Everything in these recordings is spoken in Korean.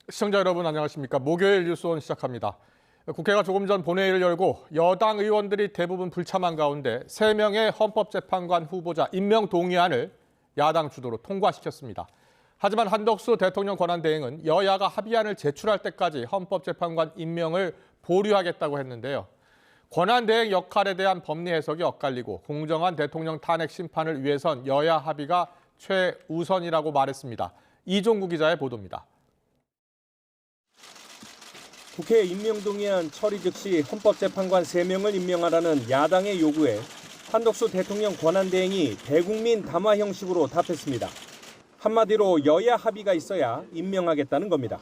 시청자 여러분 안녕하십니까. 목요일 뉴스온 시작합니다. 국회가 조금 전 본회의를 열고 여당 의원들이 대부분 불참한 가운데 3명의 헌법재판관 후보자 임명 동의안을 야당 주도로 통과시켰습니다. 하지만 한덕수 대통령 권한대행은 여야가 합의안을 제출할 때까지 헌법재판관 임명을 보류하겠다고 했는데요. 권한대행 역할에 대한 법리 해석이 엇갈리고 공정한 대통령 탄핵 심판을 위해선 여야 합의가 최우선이라고 말했습니다. 이종구 기자의 보도입니다. 국회 임명동의안 처리 즉시 헌법재판관 3명을 임명하라는 야당의 요구에 한덕수 대통령 권한대행이 대국민 담화 형식으로 답했습니다. 한마디로 여야 합의가 있어야 임명하겠다는 겁니다.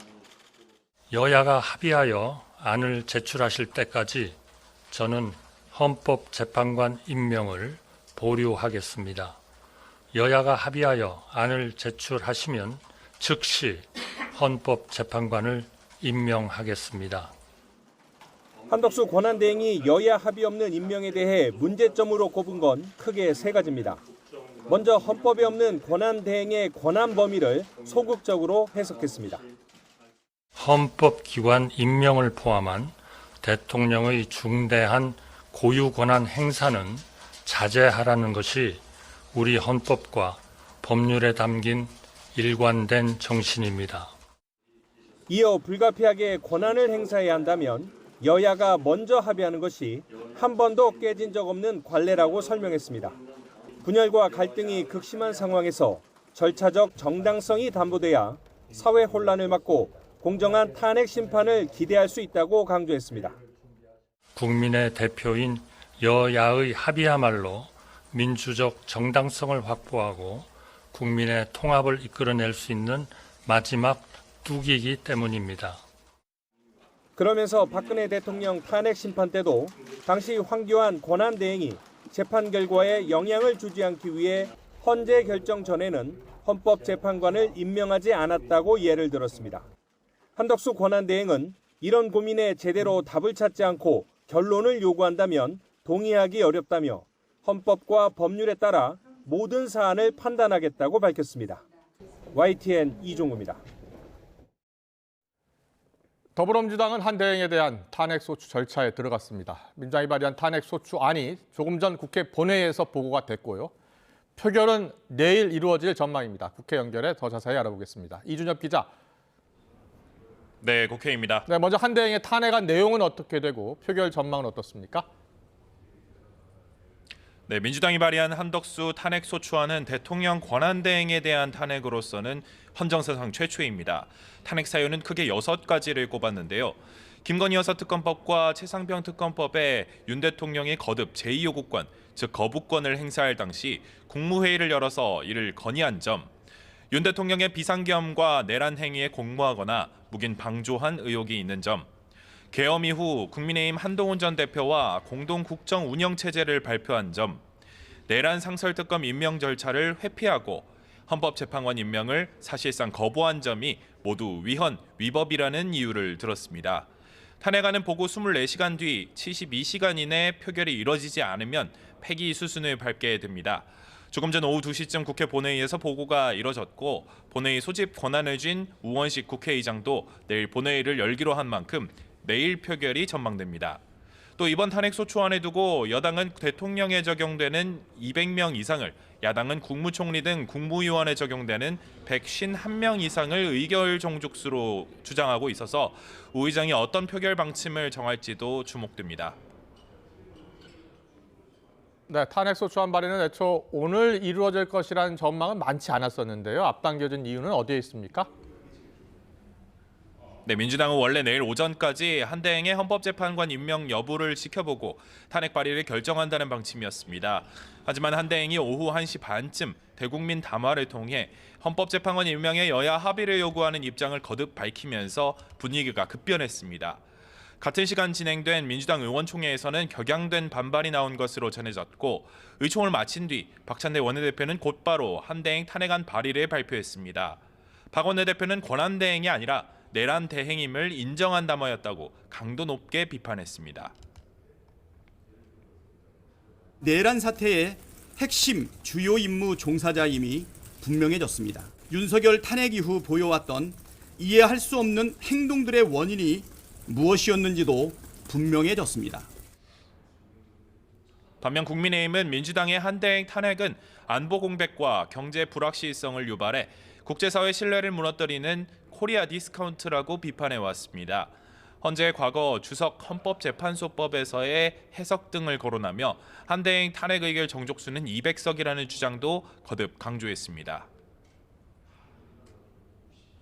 여야가 합의하여 안을 제출하실 때까지 저는 헌법재판관 임명을 보류하겠습니다. 여야가 합의하여 안을 제출하시면 즉시 헌법재판관을 임명하겠습니다. 한덕수 권한대행이 여야 합의 없는 임명에 대해 문제점으로 꼽은 건 크게 3가지입니다. 먼저 헌법에 없는 권한대행의 권한 범위를 소극적으로 해석했습니다. 헌법기관 임명을 포함한 대통령의 중대한 고유 권한 행사는 자제하라는 것이 우리 헌법과 법률에 담긴 일관된 정신입니다. 이어 불가피하게 권한을 행사해야 한다면 여야가 먼저 합의하는 것이 한 번도 깨진 적 없는 관례라고 설명했습니다. 분열과 갈등이 극심한 상황에서 절차적 정당성이 담보돼야 사회 혼란을 막고 공정한 탄핵 심판을 기대할 수 있다고 강조했습니다. 국민의 대표인 여야의 합의야말로 민주적 정당성을 확보하고 국민의 통합을 이끌어낼 수 있는 마지막 뚝이기 때문입니다. 그러면서 박근혜 대통령 탄핵 심판 때도 당시 황교안 권한대행이 재판 결과에 영향을 주지 않기 위해 헌재 결정 전에는 헌법재판관을 임명하지 않았다고 예를 들었습니다. 한덕수 권한대행은 이런 고민에 제대로 답을 찾지 않고 결론을 요구한다면 동의하기 어렵다며 헌법과 법률에 따라 모든 사안을 판단하겠다고 밝혔습니다. YTN 이종구입니다. 더불어민주당은 한 대행에 대한 탄핵소추 절차에 들어갔습니다. 민주당이 발의한 탄핵소추안이 조금 전 국회 본회의에서 보고가 됐고요. 표결은 내일 이루어질 전망입니다. 국회 연결해 더 자세히 알아보겠습니다. 이준엽 기자. 네, 국회입니다. 네, 먼저 한 대행의 탄핵안 내용은 어떻게 되고 표결 전망은 어떻습니까? 네, 민주당이 발의한 한덕수 탄핵소추안은 대통령 권한대행에 대한 탄핵으로서는 헌정사상 최초입니다. 탄핵 사유는 크게 6가지를 꼽았는데요. 김건희 여사 특검법과 최상병 특검법에 윤 대통령이 거듭 제2요구권, 즉 거부권을 행사할 당시 국무회의를 열어서 이를 건의한 점, 윤 대통령의 비상계엄과 내란 행위에 공모하거나 묵인 방조한 의혹이 있는 점, 계엄 이후 국민의힘 한동훈 전 대표와 공동 국정 운영 체제를 발표한 점, 내란 상설특검 임명 절차를 회피하고 헌법재판관 임명을 사실상 거부한 점이 모두 위헌, 위법이라는 이유를 들었습니다. 탄핵안은 보고 24시간 뒤 72시간 이내 표결이 이뤄지지 않으면 폐기 수순을 밟게 됩니다. 조금 전 오후 2시쯤 국회 본회의에서 보고가 이뤄졌고 본회의 소집 권한을 쥔 우원식 국회의장도 내일 본회의를 열기로 한 만큼 내일 표결이 전망됩니다. 또 이번 탄핵소추안에 두고 여당은 대통령에 적용되는 200명 이상을, 야당은 국무총리 등 국무위원에 적용되는 151명 이상을 의결 종족수로 주장하고 있어서 우 의장이 어떤 표결 방침을 정할지도 주목됩니다. 네, 탄핵소추안 발의는 애초 오늘 이루어질 것이라는 전망은 많지 않았었는데요. 앞당겨진 이유는 어디에 있습니까? 네, 민주당은 원래 내일 오전까지 한 대행의 헌법재판관 임명 여부를 지켜보고 탄핵 발의를 결정한다는 방침이었습니다. 하지만 한 대행이 오후 1시 반쯤 대국민 담화를 통해 헌법재판관 임명에 여야 합의를 요구하는 입장을 거듭 밝히면서 분위기가 급변했습니다. 같은 시간 진행된 민주당 의원총회에서는 격양된 반발이 나온 것으로 전해졌고 의총을 마친 뒤 박찬대 원내대표는 곧바로 한 대행 탄핵안 발의를 발표했습니다. 박 원내대표는 권한대행이 아니라 내란 대행임을 인정한 담화였다고 강도 높게 비판했습니다. 내란 사태의 핵심 주요 임무 종사자임이 분명해졌습니다. 윤석열 탄핵 이후 보여왔던 이해할 수 없는 행동들의 원인이 무엇이었는지도 분명해졌습니다. 반면 국민의힘은 민주당의 한대행 탄핵은 안보 공백과 경제 불확실성을 유발해 국제사회 신뢰를 무너뜨리는 코리아 디스카운트라고 비판해 왔습니다. 헌재 과거 주석 헌법재판소법에서의 해석 등을 거론하며 한대행 탄핵 의결 정족수는 200석이라는 주장도 거듭 강조했습니다.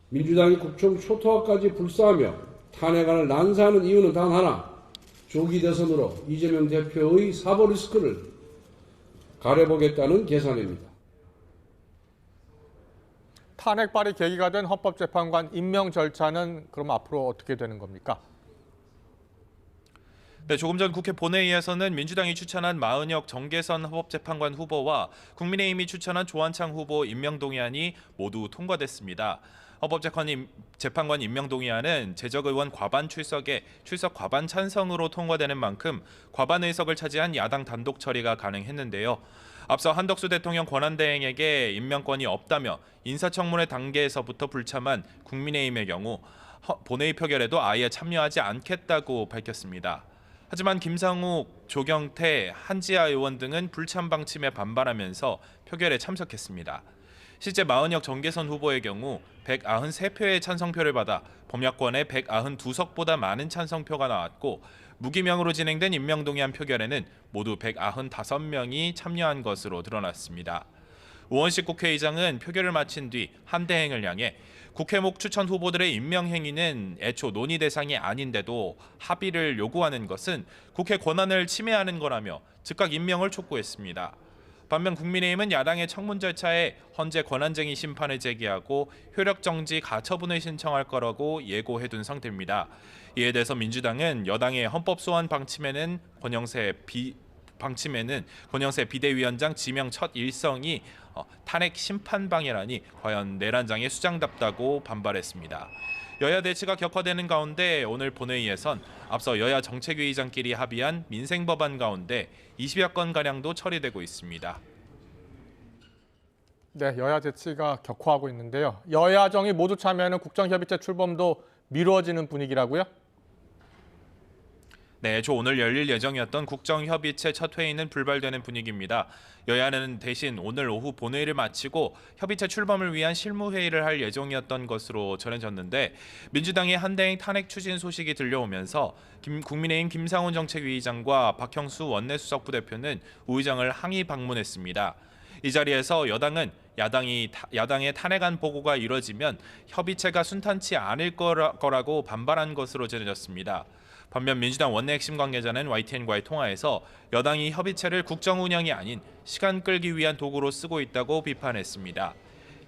민주당이 국정 초토화까지 불사하며 탄핵안을 난사하는 이유는 단 하나, 조기 대선으로 이재명 대표의 사법 리스크를 가려보겠다는 계산입니다. 탄핵 발의 계기가 된 헌법재판관 임명 절차는 그럼 앞으로 어떻게 되는 겁니까? 네, 조금 전 국회 본회의에서는 민주당이 추천한 마은혁 정계선 헌법재판관 후보와 국민의힘이 추천한 조한창 후보 임명 동의안이 모두 통과됐습니다. 헌법재판관 임명 동의안은 재적 의원 과반 출석에 출석 과반 찬성으로 통과되는 만큼 과반 의석을 차지한 야당 단독 처리가 가능했는데요. 앞서 한덕수 대통령 권한대행에게 임명권이 없다며 인사청문회 단계에서부터 불참한 국민의힘의 경우 본회의 표결에도 아예 참여하지 않겠다고 밝혔습니다. 하지만 김상욱, 조경태, 한지아 의원 등은 불참 방침에 반발하면서 표결에 참석했습니다. 실제 마은혁 정계선 후보의 경우 193표의 찬성표를 받아 범야권의 192석보다 많은 찬성표가 나왔고 무기명으로 진행된 임명동의안 표결에는 모두 195명이 참여한 것으로 드러났습니다. 우원식 국회의장은 표결을 마친 뒤 한대행을 향해 국회목 추천 후보들의 임명 행위는 애초 논의 대상이 아닌데도 합의를 요구하는 것은 국회 권한을 침해하는 거라며 즉각 임명을 촉구했습니다. 반면 국민의힘은 야당의 청문 절차에 헌재 권한쟁의 심판을 제기하고 효력정지 가처분을 신청할 거라고 예고해둔 상태입니다. 이에 대해서 민주당은 여당의 헌법소원 방침에는 권영세 비대위원장 지명 첫 일성이 탄핵 심판방해라니 과연 내란장의 수장답다고 반발했습니다. 여야 대치가 격화되는 가운데 오늘 본회의에선 앞서 여야 정책위의장끼리 합의한 민생법안 가운데 20여 건가량도 처리되고 있습니다. 네, 여야 대치가 격화하고 있는데요. 여야정이 모두 참여하는 국정협의체 출범도 미뤄지는 분위기라고요? 네, 오늘 열릴 예정이었던 국정협의체 첫 회의는 불발되는 분위기입니다. 여야는 대신 오늘 오후 본회의를 마치고 협의체 출범을 위한 실무회의를 할 예정이었던 것으로 전해졌는데 민주당의 한대행 탄핵 추진 소식이 들려오면서 국민의힘 김상훈 정책위의장과 박형수 원내수석부 대표는 우 의장을 항의 방문했습니다. 이 자리에서 여당은 야당의 탄핵안 보고가 이뤄지면 협의체가 순탄치 않을 거라고 반발한 것으로 전해졌습니다. 반면 민주당 원내 핵심 관계자는 YTN과의 통화에서 여당이 협의체를 국정 운영이 아닌 시간 끌기 위한 도구로 쓰고 있다고 비판했습니다.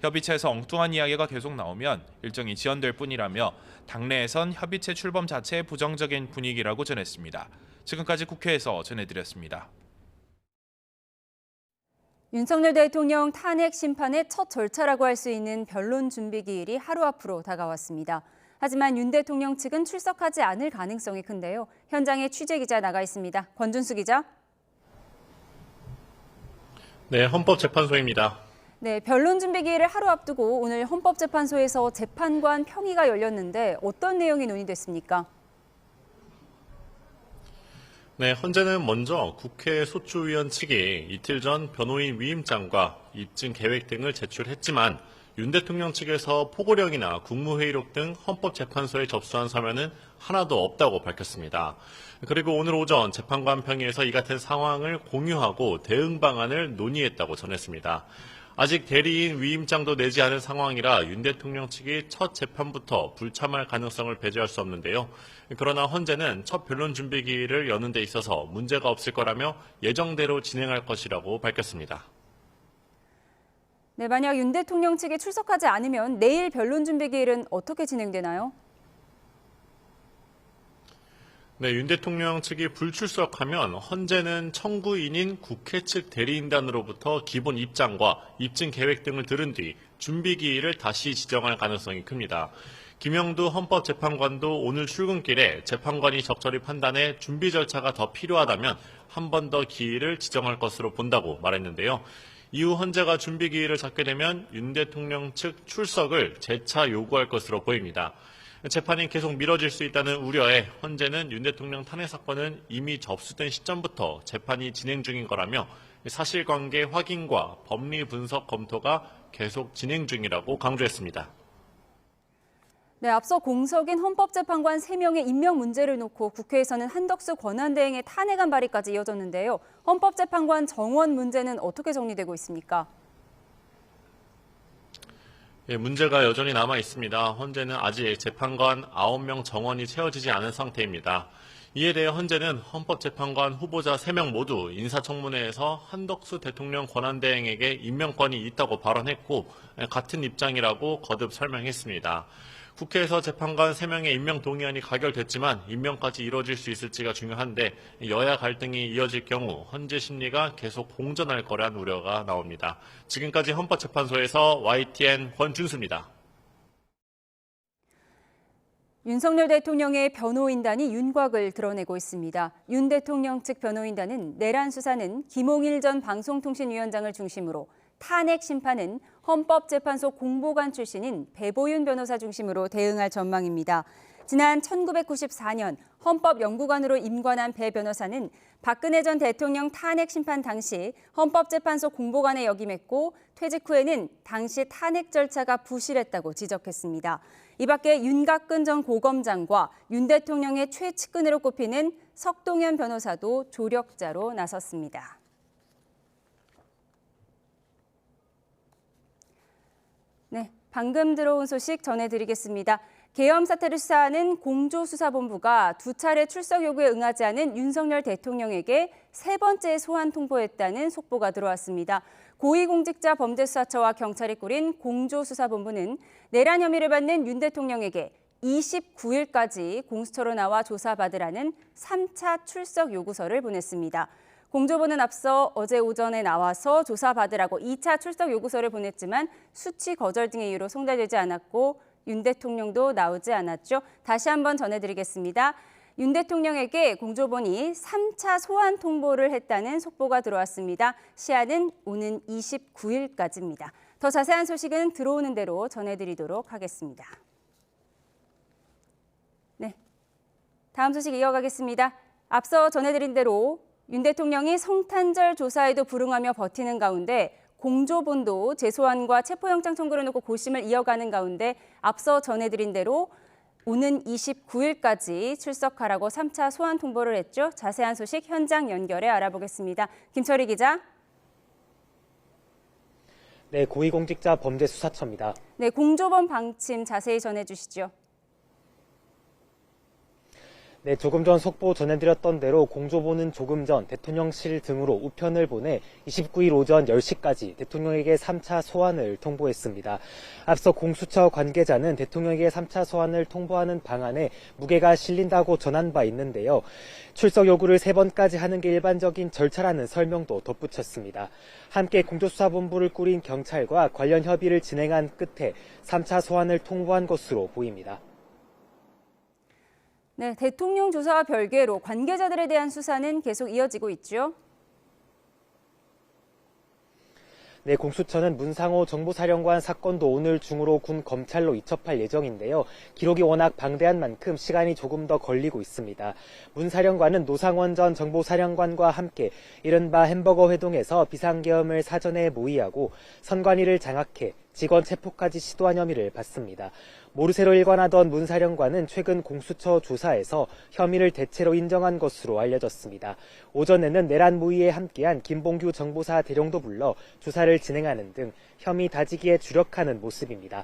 협의체에서 엉뚱한 이야기가 계속 나오면 일정이 지연될 뿐이라며 당내에선 협의체 출범 자체에 부정적인 분위기라고 전했습니다. 지금까지 국회에서 전해드렸습니다. 윤석열 대통령 탄핵 심판의 첫 절차라고 할 수 있는 변론 준비 기일이 하루 앞으로 다가왔습니다. 하지만 윤 대통령 측은 출석하지 않을 가능성이 큰데요. 현장에 취재기자 나가 있습니다. 권준수 기자. 네, 헌법재판소입니다. 네, 변론 준비 기일을 하루 앞두고 오늘 헌법재판소에서 재판관 평의가 열렸는데 어떤 내용이 논의됐습니까? 네, 헌재는 먼저 국회 소추위원 측이 이틀 전 변호인 위임장과 입증 계획 등을 제출했지만 윤 대통령 측에서 포고령이나 국무회의록 등 헌법재판소에 접수한 서면은 하나도 없다고 밝혔습니다. 그리고 오늘 오전 재판관 평의에서 이 같은 상황을 공유하고 대응 방안을 논의했다고 전했습니다. 아직 대리인 위임장도 내지 않은 상황이라 윤 대통령 측이 첫 재판부터 불참할 가능성을 배제할 수 없는데요. 그러나 헌재는 첫 변론 준비 기일을 여는 데 있어서 문제가 없을 거라며 예정대로 진행할 것이라고 밝혔습니다. 네, 만약 윤 대통령 측이 출석하지 않으면 내일 변론 준비 기일은 어떻게 진행되나요? 네, 윤 대통령 측이 불출석하면 헌재는 청구인인 국회 측 대리인단으로부터 기본 입장과 입증 계획 등을 들은 뒤 준비 기일을 다시 지정할 가능성이 큽니다. 김영두 헌법재판관도 오늘 출근길에 재판관이 적절히 판단해 준비 절차가 더 필요하다면 한 번 더 기일을 지정할 것으로 본다고 말했는데요. 이후 헌재가 준비 기일을 잡게 되면 윤 대통령 측 출석을 재차 요구할 것으로 보입니다. 재판이 계속 미뤄질 수 있다는 우려에 헌재는 윤 대통령 탄핵 사건은 이미 접수된 시점부터 재판이 진행 중인 거라며 사실관계 확인과 법리 분석 검토가 계속 진행 중이라고 강조했습니다. 네, 앞서 공석인 헌법재판관 3명의 임명 문제를 놓고 국회에서는 한덕수 권한대행의 탄핵안 발의까지 이어졌는데요. 헌법재판관 정원 문제는 어떻게 정리되고 있습니까? 예, 문제가 여전히 남아 있습니다. 헌재는 아직 재판관 9명 정원이 채워지지 않은 상태입니다. 이에 대해 헌재는 헌법재판관 후보자 3명 모두 인사청문회에서 한덕수 대통령 권한대행에게 임명권이 있다고 발언했고 같은 입장이라고 거듭 설명했습니다. 국회에서 재판관 3명의 임명 동의안이 가결됐지만 임명까지 이루어질 수 있을지가 중요한데 여야 갈등이 이어질 경우 헌재 심리가 계속 공전할 거란 우려가 나옵니다. 지금까지 헌법재판소에서 YTN 권준수입니다. 윤석열 대통령의 변호인단이 윤곽을 드러내고 있습니다. 윤 대통령 측 변호인단은 내란 수사는 김홍일 전 방송통신위원장을 중심으로 탄핵 심판은 헌법재판소 공보관 출신인 배보윤 변호사 중심으로 대응할 전망입니다. 지난 1994년 헌법연구관으로 임관한 배 변호사는 박근혜 전 대통령 탄핵 심판 당시 헌법재판소 공보관에 역임했고 퇴직 후에는 당시 탄핵 절차가 부실했다고 지적했습니다. 이 밖에 윤곽근 전 고검장과 윤 대통령의 최측근으로 꼽히는 석동현 변호사도 조력자로 나섰습니다. 네, 방금 들어온 소식 전해드리겠습니다. 계엄 사태를 수사하는 공조수사본부가 2차례 출석 요구에 응하지 않은 윤석열 대통령에게 3번째 소환 통보했다는 속보가 들어왔습니다. 고위공직자 범죄수사처와 경찰이 꾸린 공조수사본부는 내란 혐의를 받는 윤 대통령에게 29일까지 공수처로 나와 조사받으라는 3차 출석 요구서를 보냈습니다. 공조부는 앞서 어제 오전에 나와서 조사받으라고 2차 출석 요구서를 보냈지만 수치 거절 등의 이유로 송달되지 않았고 윤 대통령도 나오지 않았죠. 다시 한번 전해드리겠습니다. 윤 대통령에게 공조본이 3차 소환 통보를 했다는 속보가 들어왔습니다. 시한은 오는 29일까지입니다. 더 자세한 소식은 들어오는 대로 전해드리도록 하겠습니다. 네, 다음 소식 이어가겠습니다. 앞서 전해드린 대로 윤 대통령이 성탄절 조사에도 불응하며 버티는 가운데 공조본도 재소환과 체포영장 청구를 놓고 고심을 이어가는 가운데 앞서 전해드린 대로 오는 29일까지 출석하라고 3차 소환 통보를 했죠. 자세한 소식 현장 연결해 알아보겠습니다. 김철희 기자. 네, 고위공직자 범죄수사처입니다. 네, 공조본 방침 자세히 전해주시죠. 네, 조금 전 속보 전해드렸던 대로 공조본은 조금 전 대통령실 등으로 우편을 보내 29일 오전 10시까지 대통령에게 3차 소환을 통보했습니다. 앞서 공수처 관계자는 대통령에게 3차 소환을 통보하는 방안에 무게가 실린다고 전한 바 있는데요. 출석 요구를 3번까지 하는 게 일반적인 절차라는 설명도 덧붙였습니다. 함께 공조수사본부를 꾸린 경찰과 관련 협의를 진행한 끝에 3차 소환을 통보한 것으로 보입니다. 네, 대통령 조사와 별개로 관계자들에 대한 수사는 계속 이어지고 있죠. 네, 공수처는 문상호 정보사령관 사건도 오늘 중으로 군 검찰로 이첩할 예정인데요. 기록이 워낙 방대한 만큼 시간이 조금 더 걸리고 있습니다. 문 사령관은 노상원 전 정보사령관과 함께 이른바 햄버거 회동에서 비상계엄을 사전에 모의하고 선관위를 장악해 직원 체포까지 시도한 혐의를 받습니다. 모르쇠로 일관하던 문 사령관은 최근 공수처 조사에서 혐의를 대체로 인정한 것으로 알려졌습니다. 오전에는 내란 모의에 함께한 김봉규 정보사 대령도 불러 조사를 진행하는 등 혐의 다지기에 주력하는 모습입니다.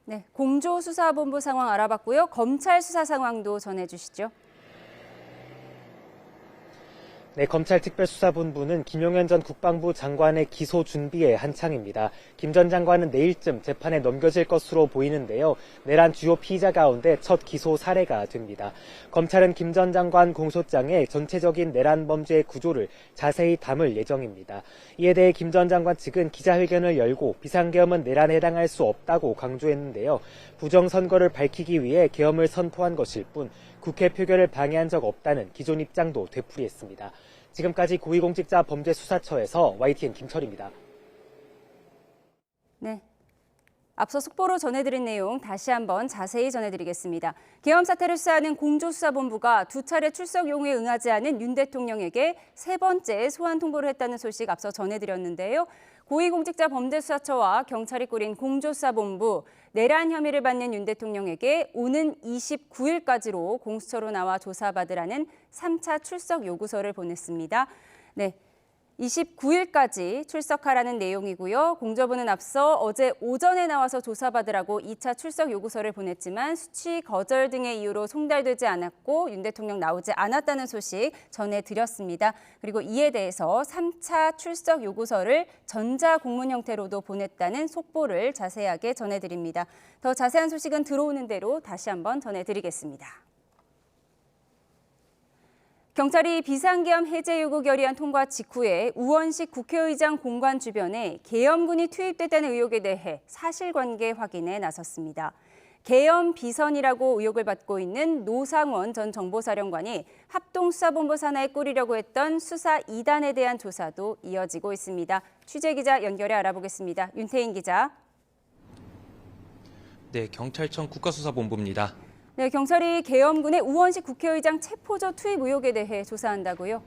네, 공조수사본부 상황 알아봤고요. 검찰 수사 상황도 전해주시죠. 네, 검찰특별수사본부는 김용현 전 국방부 장관의 기소 준비에 한창입니다. 김 전 장관은 내일쯤 재판에 넘겨질 것으로 보이는데요. 내란 주요 피의자 가운데 첫 기소 사례가 됩니다. 검찰은 김 전 장관 공소장에 전체적인 내란 범죄의 구조를 자세히 담을 예정입니다. 이에 대해 김 전 장관 측은 기자회견을 열고 비상계엄은 내란에 해당할 수 없다고 강조했는데요. 부정선거를 밝히기 위해 계엄을 선포한 것일 뿐 국회 표결을 방해한 적 없다는 기존 입장도 되풀이했습니다. 지금까지 고위공직자범죄수사처에서 YTN 김철입니다. 네. 앞서 속보로 전해드린 내용 다시 한번 자세히 전해드리겠습니다. 계엄 사태를 수사하는 공조수사본부가 2차례 출석 요구에 응하지 않은 윤 대통령에게 3번째 소환 통보를 했다는 소식 앞서 전해드렸는데요. 고위공직자범죄수사처와 경찰이 꾸린 공조수사본부, 내란 혐의를 받는 윤 대통령에게 오는 29일까지로 공수처로 나와 조사받으라는 3차 출석 요구서를 보냈습니다. 네. 29일까지 출석하라는 내용이고요. 공조부는 앞서 어제 오전에 나와서 조사받으라고 2차 출석 요구서를 보냈지만 수치 거절 등의 이유로 송달되지 않았고 윤 대통령 나오지 않았다는 소식 전해드렸습니다. 그리고 이에 대해서 3차 출석 요구서를 전자공문 형태로도 보냈다는 속보를 자세하게 전해드립니다. 더 자세한 소식은 들어오는 대로 다시 한번 전해드리겠습니다. 경찰이 비상계엄 해제 요구 결의안 통과 직후에 우원식 국회의장 공관 주변에 계엄군이 투입됐다는 의혹에 대해 사실관계 확인에 나섰습니다. 계엄 비선이라고 의혹을 받고 있는 노상원 전 정보사령관이 합동수사본부 산하에 꾸리려고 했던 수사 2단에 대한 조사도 이어지고 있습니다. 취재기자 연결해 알아보겠습니다. 윤태인 기자. 네, 경찰청 국가수사본부입니다. 네, 경찰이 계엄군의 우원식 국회의장 체포조 투입 의혹에 대해 조사한다고요?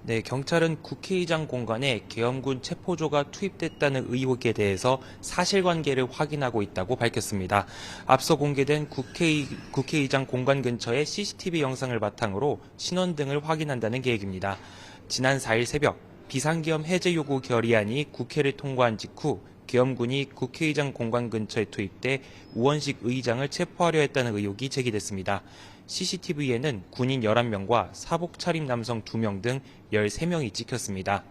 네, 경찰은 국회의장 공간에 계엄군 체포조가 투입됐다는 의혹에 대해서 사실관계를 확인하고 있다고 밝혔습니다. 앞서 공개된 국회의장 공간 근처의 CCTV 영상을 바탕으로 신원 등을 확인한다는 계획입니다. 지난 4일 새벽 비상계엄 해제 요구 결의안이 국회를 통과한 직후 계엄군이 국회의장 공간 근처에 투입돼 우원식 의장을 체포하려 했다는 의혹이 제기됐습니다. CCTV에는 군인 11명과 사복 차림 남성 2명 등 13명이 찍혔습니다.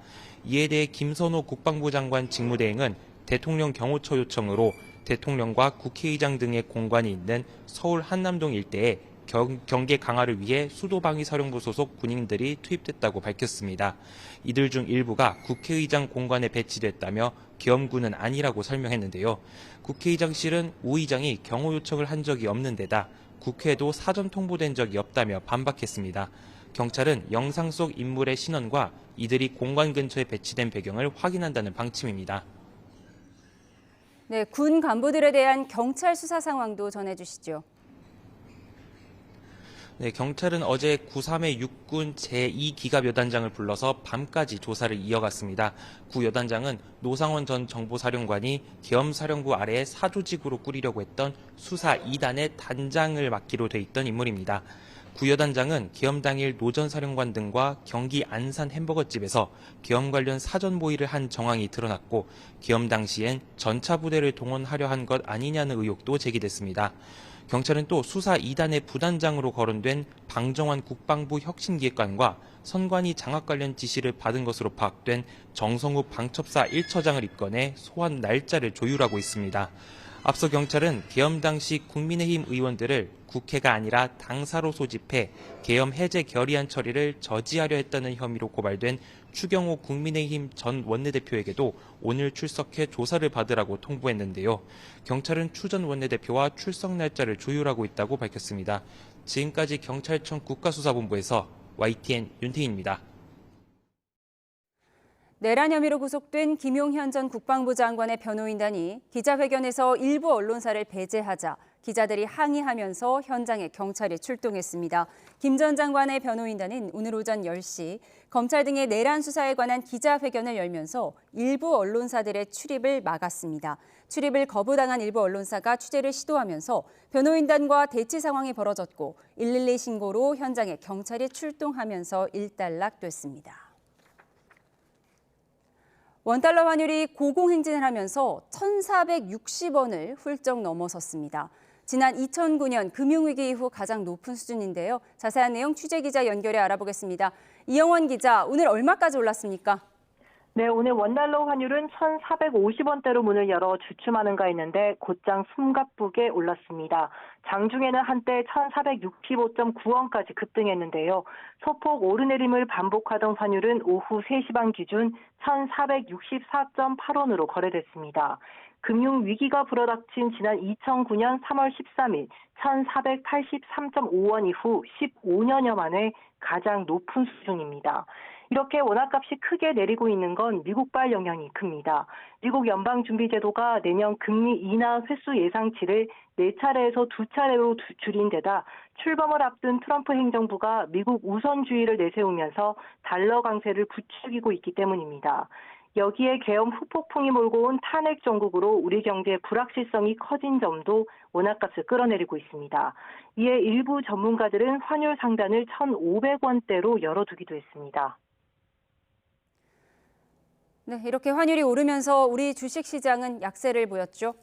이에 대해 김선호 국방부 장관 직무대행은 대통령 경호처 요청으로 대통령과 국회의장 등의 공관이 있는 서울 한남동 일대에 경계 강화를 위해 수도방위사령부 소속 군인들이 투입됐다고 밝혔습니다. 이들 중 일부가 국회의장 공관에 배치됐다며 계엄군은 아니라고 설명했는데요. 국회의장실은 우 의장이 경호 요청을 한 적이 없는 데다 국회에도 사전 통보된 적이 없다며 반박했습니다. 경찰은 영상 속 인물의 신원과 이들이 공관 근처에 배치된 배경을 확인한다는 방침입니다. 네, 군 간부들에 대한 경찰 수사 상황도 전해주시죠. 네, 경찰은 어제 93의 육군 제2기갑여단장을 불러서 밤까지 조사를 이어갔습니다. 구 여단장은 노상원 전 정보사령관이 계엄사령부 아래에 사조직으로 꾸리려고 했던 수사 2단의 단장을 맡기로 돼 있던 인물입니다. 구 여단장은 계엄 당일 노 전 사령관 등과 경기 안산 햄버거집에서 계엄 관련 사전 모의를 한 정황이 드러났고 계엄 당시엔 전차 부대를 동원하려 한 것 아니냐는 의혹도 제기됐습니다. 경찰은 또 수사 2단의 부단장으로 거론된 방정환 국방부 혁신기획관과 선관위 장악 관련 지시를 받은 것으로 파악된 정성우 방첩사 1처장을 입건해 소환 날짜를 조율하고 있습니다. 앞서 경찰은 계엄 당시 국민의힘 의원들을 국회가 아니라 당사로 소집해 계엄 해제 결의안 처리를 저지하려 했다는 혐의로 고발된 추경호 국민의힘 전 원내대표에게도 오늘 출석해 조사를 받으라고 통보했는데요. 경찰은 추 전 원내대표와 출석 날짜를 조율하고 있다고 밝혔습니다. 지금까지 경찰청 국가수사본부에서 YTN 윤태인입니다. 내란 혐의로 구속된 김용현 전 국방부 장관의 변호인단이 기자회견에서 일부 언론사를 배제하자 기자들이 항의하면서 현장에 경찰이 출동했습니다. 김 전 장관의 변호인단은 오늘 오전 10시 검찰 등의 내란 수사에 관한 기자회견을 열면서 일부 언론사들의 출입을 막았습니다. 출입을 거부당한 일부 언론사가 취재를 시도하면서 변호인단과 대치 상황이 벌어졌고 112 신고로 현장에 경찰이 출동하면서 일단락됐습니다. 원달러 환율이 고공행진을 하면서 1,460원을 훌쩍 넘어섰습니다. 지난 2009년 금융위기 이후 가장 높은 수준인데요. 자세한 내용 취재기자 연결해 알아보겠습니다. 이영원 기자, 오늘 얼마까지 올랐습니까? 네, 오늘 원달러 환율은 1,450원대로 문을 열어 주춤하는가 했는데 곧장 숨가쁘게 올랐습니다. 장중에는 한때 1,465.9원까지 급등했는데요. 소폭 오르내림을 반복하던 환율은 오후 3시 반 기준 1,464.8원으로 거래됐습니다. 금융위기가 불어닥친 지난 2009년 3월 13일 1,483.5원 이후 15년여 만에 가장 높은 수준입니다. 이렇게 원화값이 크게 내리고 있는 건 미국발 영향이 큽니다. 미국 연방준비제도가 내년 금리 인하 횟수 예상치를 4차례에서 2차례로 줄인 데다 출범을 앞둔 트럼프 행정부가 미국 우선주의를 내세우면서 달러 강세를 부추기고 있기 때문입니다. 여기에 계엄 후폭풍이 몰고 온 탄핵 정국으로 우리 경제의 불확실성이 커진 점도 원화값을 끌어내리고 있습니다. 이에 일부 전문가들은 환율 상단을 1,500원대로 열어두기도 했습니다. 네, 이렇게 환율이 오르면서 우리 주식시장은 약세를 보였죠.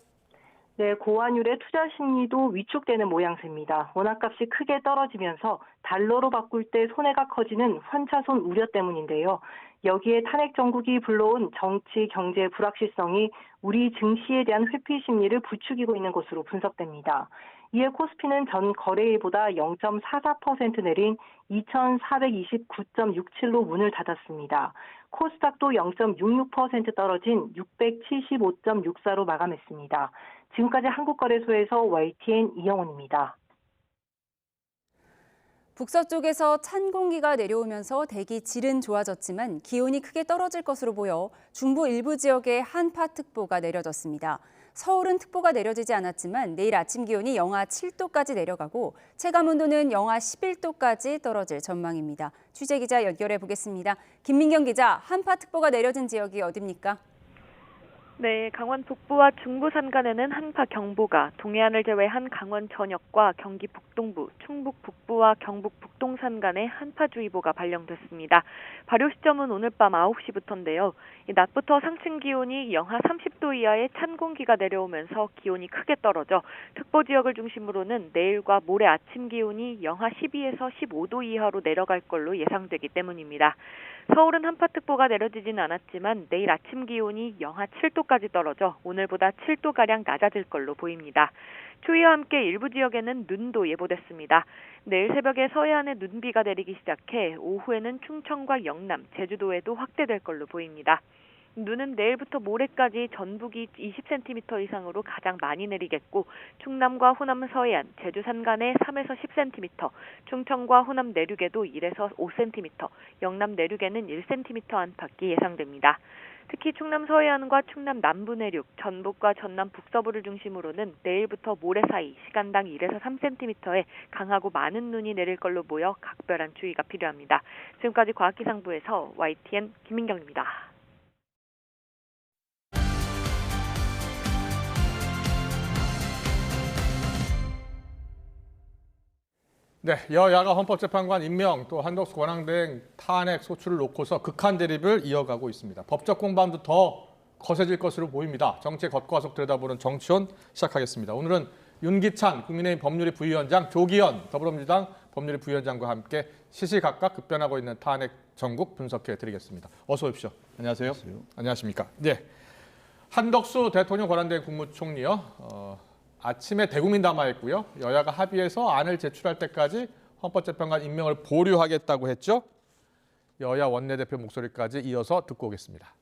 네, 고환율의 투자 심리도 위축되는 모양새입니다. 원화값이 크게 떨어지면서 달러로 바꿀 때 손해가 커지는 환차손 우려 때문인데요. 여기에 탄핵 정국이 불러온 정치, 경제 불확실성이 우리 증시에 대한 회피 심리를 부추기고 있는 것으로 분석됩니다. 이에 코스피는 전 거래일보다 0.44% 내린 2,429.67로 문을 닫았습니다. 코스닥도 0.66% 떨어진 675.64로 마감했습니다. 지금까지 한국거래소에서 YTN 이영훈입니다. 북서쪽에서 찬 공기가 내려오면서 대기 질은 좋아졌지만 기온이 크게 떨어질 것으로 보여 중부 일부 지역에 한파특보가 내려졌습니다. 서울은 특보가 내려지지 않았지만 내일 아침 기온이 영하 7도까지 내려가고 체감온도는 영하 11도까지 떨어질 전망입니다. 취재기자 연결해 보겠습니다. 김민경 기자, 한파특보가 내려진 지역이 어디입니까? 네, 강원 북부와 중부 산간에는 한파 경보가, 동해안을 제외한 강원 전역과 경기 북동부, 충북 북부와 경북 북동 산간에 한파주의보가 발령됐습니다. 발효 시점은 오늘 밤 9시부터인데요. 낮부터 상층 기온이 영하 30도 이하의 찬 공기가 내려오면서 기온이 크게 떨어져 특보 지역을 중심으로는 내일과 모레 아침 기온이 영하 12에서 15도 이하로 내려갈 걸로 예상되기 때문입니다. 서울은 한파특보가 내려지진 않았지만 내일 아침 기온이 영하 7도까지 떨어져 오늘보다 7도가량 낮아질 걸로 보입니다. 추위와 함께 일부 지역에는 눈도 예보됐습니다. 내일 새벽에 서해안에 눈비가 내리기 시작해 오후에는 충청과 영남, 제주도에도 확대될 걸로 보입니다. 눈은 내일부터 모레까지 전북이 20cm 이상으로 가장 많이 내리겠고 충남과 호남 서해안, 제주 산간에 3에서 10cm, 충청과 호남 내륙에도 1에서 5cm, 영남 내륙에는 1cm 안팎이 예상됩니다. 특히 충남 서해안과 충남 남부 내륙, 전북과 전남 북서부를 중심으로는 내일부터 모레 사이 시간당 1에서 3cm의 강하고 많은 눈이 내릴 걸로 보여 각별한 주의가 필요합니다. 지금까지 과학기상부에서 YTN 김민경입니다. 네, 여야가 헌법재판관 임명 또 한덕수 권한대행 탄핵 소추를 놓고서 극한 대립을 이어가고 있습니다. 법적 공방도 더 거세질 것으로 보입니다. 정치의 겉과속 들여다보는 정치원 시작하겠습니다. 오늘은 윤기찬 국민의힘 법률위 부위원장, 조기현 더불어민주당 법률위 부위원장과 함께 시시각각 급변하고 있는 탄핵 전국 분석해 드리겠습니다. 어서 오십시오. 안녕하세요. 안녕하십니까. 네, 한덕수 대통령 권한대행 국무총리요. 아침에 대국민 담화했고요. 여야가 합의해서 안을 제출할 때까지 헌법재판관 임명을 보류하겠다고 했죠. 여야 원내대표 목소리까지 이어서 듣고 오겠습니다.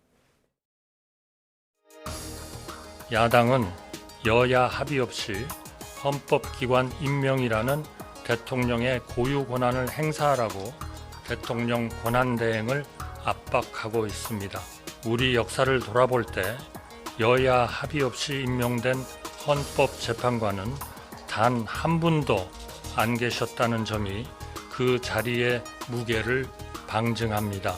야당은 여야 합의 없이 헌법기관 임명이라는 대통령의 고유 권한을 행사하라고 대통령 권한대행을 압박하고 있습니다. 우리 역사를 돌아볼 때 여야 합의 없이 임명된 헌법재판관은 단 한 분도 안 계셨다는 점이 그 자리의 무게를 방증합니다.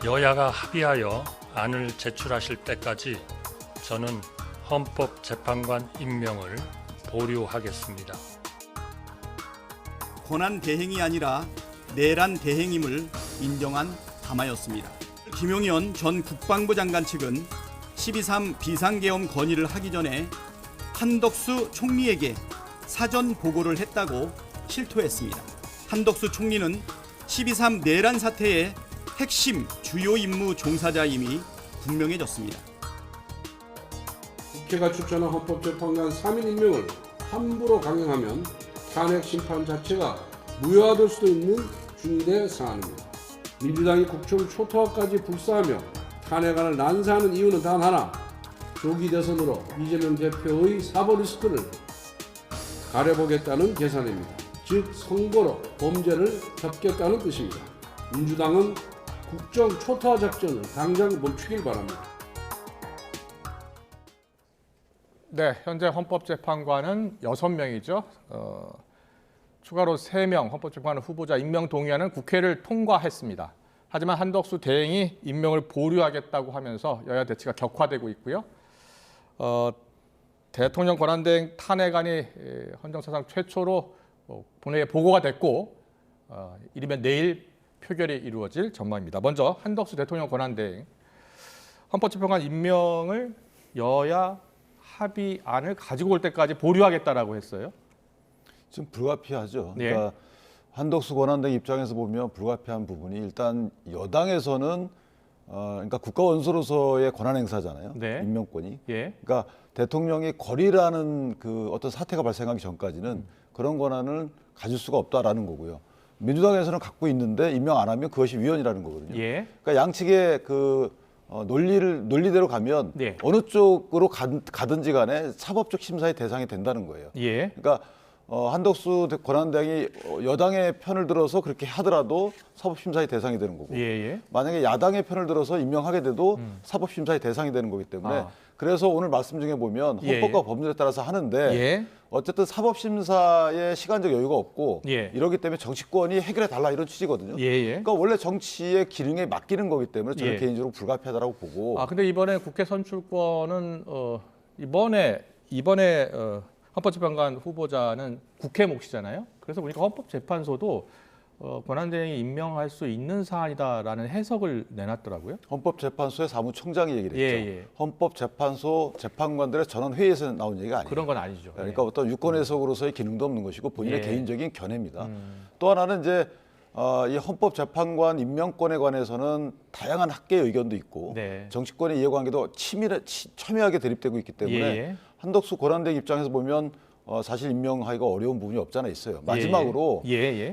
여야가 합의하여 안을 제출하실 때까지 저는 헌법재판관 임명을 보류하겠습니다. 권한 대행이 아니라 내란 대행임을 인정한 담화였습니다. 김용현 전 국방부 장관 측은 12.3 비상계엄 건의를 하기 전에 한덕수 총리에게 사전 보고를 했다고 실토했습니다. 한덕수 총리는 12.3 내란 사태의 핵심 주요 임무 종사자임이 분명해졌습니다. 국회가 추천한 헌법재판관 3인 임명을 함부로 강행하면 탄핵 심판 자체가 무효화될 수도 있는 중대 사안입니다. 민주당이 국정 초토화까지 불사하며 탄핵안을 난사하는 이유는 단 하나, 조기 대선으로 이재명 대표의 사법 리스크를 가려보겠다는 계산입니다. 즉 선거로 범죄를 덮겠다는 뜻입니다. 민주당은 국정 초토화 작전을 당장 멈추길 바랍니다. 네, 현재 헌법재판관은 6명이죠. 추가로 3명 헌법재판관 후보자 임명 동의안은 국회를 통과했습니다. 하지만 한덕수 대행이 임명을 보류하겠다고 하면서 여야 대치가 격화되고 있고요. 대통령 권한대행 탄핵안이 헌정사상 최초로 본회의에 보고가 됐고 이르면 내일 표결이 이루어질 전망입니다. 먼저 한덕수 대통령 권한대행 헌법재판관 임명을 여야 합의안을 가지고 올 때까지 보류하겠다라고 했어요. 지금 불가피하죠. 네. 그러니까 한덕수 권한대행 입장에서 보면 불가피한 부분이 일단 여당에서는 그러니까 국가원수로서의 권한 행사잖아요. 네. 임명권이. 예. 그러니까 대통령이 거리라는 그 어떤 사태가 발생하기 전까지는 그런 권한을 가질 수가 없다라는 거고요. 민주당에서는 갖고 있는데 임명 안 하면 그것이 위헌이라는 거거든요. 예. 그러니까 양측의 그 논리대로 가면 네. 어느 쪽으로 가든지 간에 사법적 심사의 대상이 된다는 거예요. 예. 그러니까 한덕수 권한대행이 여당의 편을 들어서 그렇게 하더라도 사법심사의 대상이 되는 거고 예. 만약에 야당의 편을 들어서 임명하게 돼도 사법심사의 대상이 되는 거기 때문에 그래서 오늘 말씀 중에 보면 헌법과 법률에 따라서 하는데 어쨌든 사법심사에 시간적 여유가 없고 이러기 때문에 정치권이 해결해 달라 이런 취지거든요. 그러니까 원래 정치의 기능에 맡기는 거기 때문에 저는 개인적으로 불가피하다고 보고. 근데 이번에 국회 선출권은 이번에 헌법재판관 후보자는 국회 몫이잖아요. 그래서 보니까 헌법재판소도 권한대행이 임명할 수 있는 사안이다라는 해석을 내놨더라고요. 헌법재판소의 사무총장이 얘기를 했죠. 헌법재판소 재판관들의 전원 회의에서 나온 얘기가 아니에요. 그런 건 아니죠. 그러니까 어떤 유권 해석으로서의 기능도 없는 것이고 본인의 개인적인 견해입니다. 또 하나는 이제 이 헌법재판관 임명권에 관해서는 다양한 학계의 의견도 있고 정치권의 이해관계도 첨예하게 대립되고 있기 때문에 한덕수 권한대행 입장에서 보면 사실 임명하기가 어려운 부분이 없잖아 있어요. 마지막으로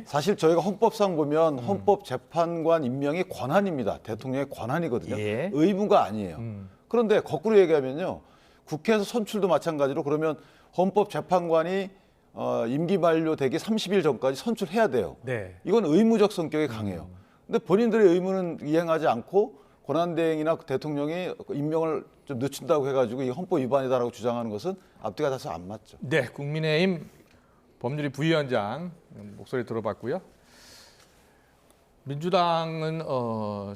사실 저희가 헌법상 보면 헌법재판관 임명이 권한입니다. 대통령의 권한이거든요. 의무가 아니에요. 그런데 거꾸로 얘기하면요. 국회에서 선출도 마찬가지로 그러면 헌법재판관이 임기 만료되기 30일 전까지 선출해야 돼요. 이건 의무적 성격이 강해요. 근데 본인들의 의무는 이행하지 않고 권한대행이나 대통령이 임명을 좀 늦춘다고 해가지고 이 헌법 위반이다라고 주장하는 것은 앞뒤가 다소 안 맞죠. 네, 국민의힘 법률위 부위원장 목소리 들어봤고요. 민주당은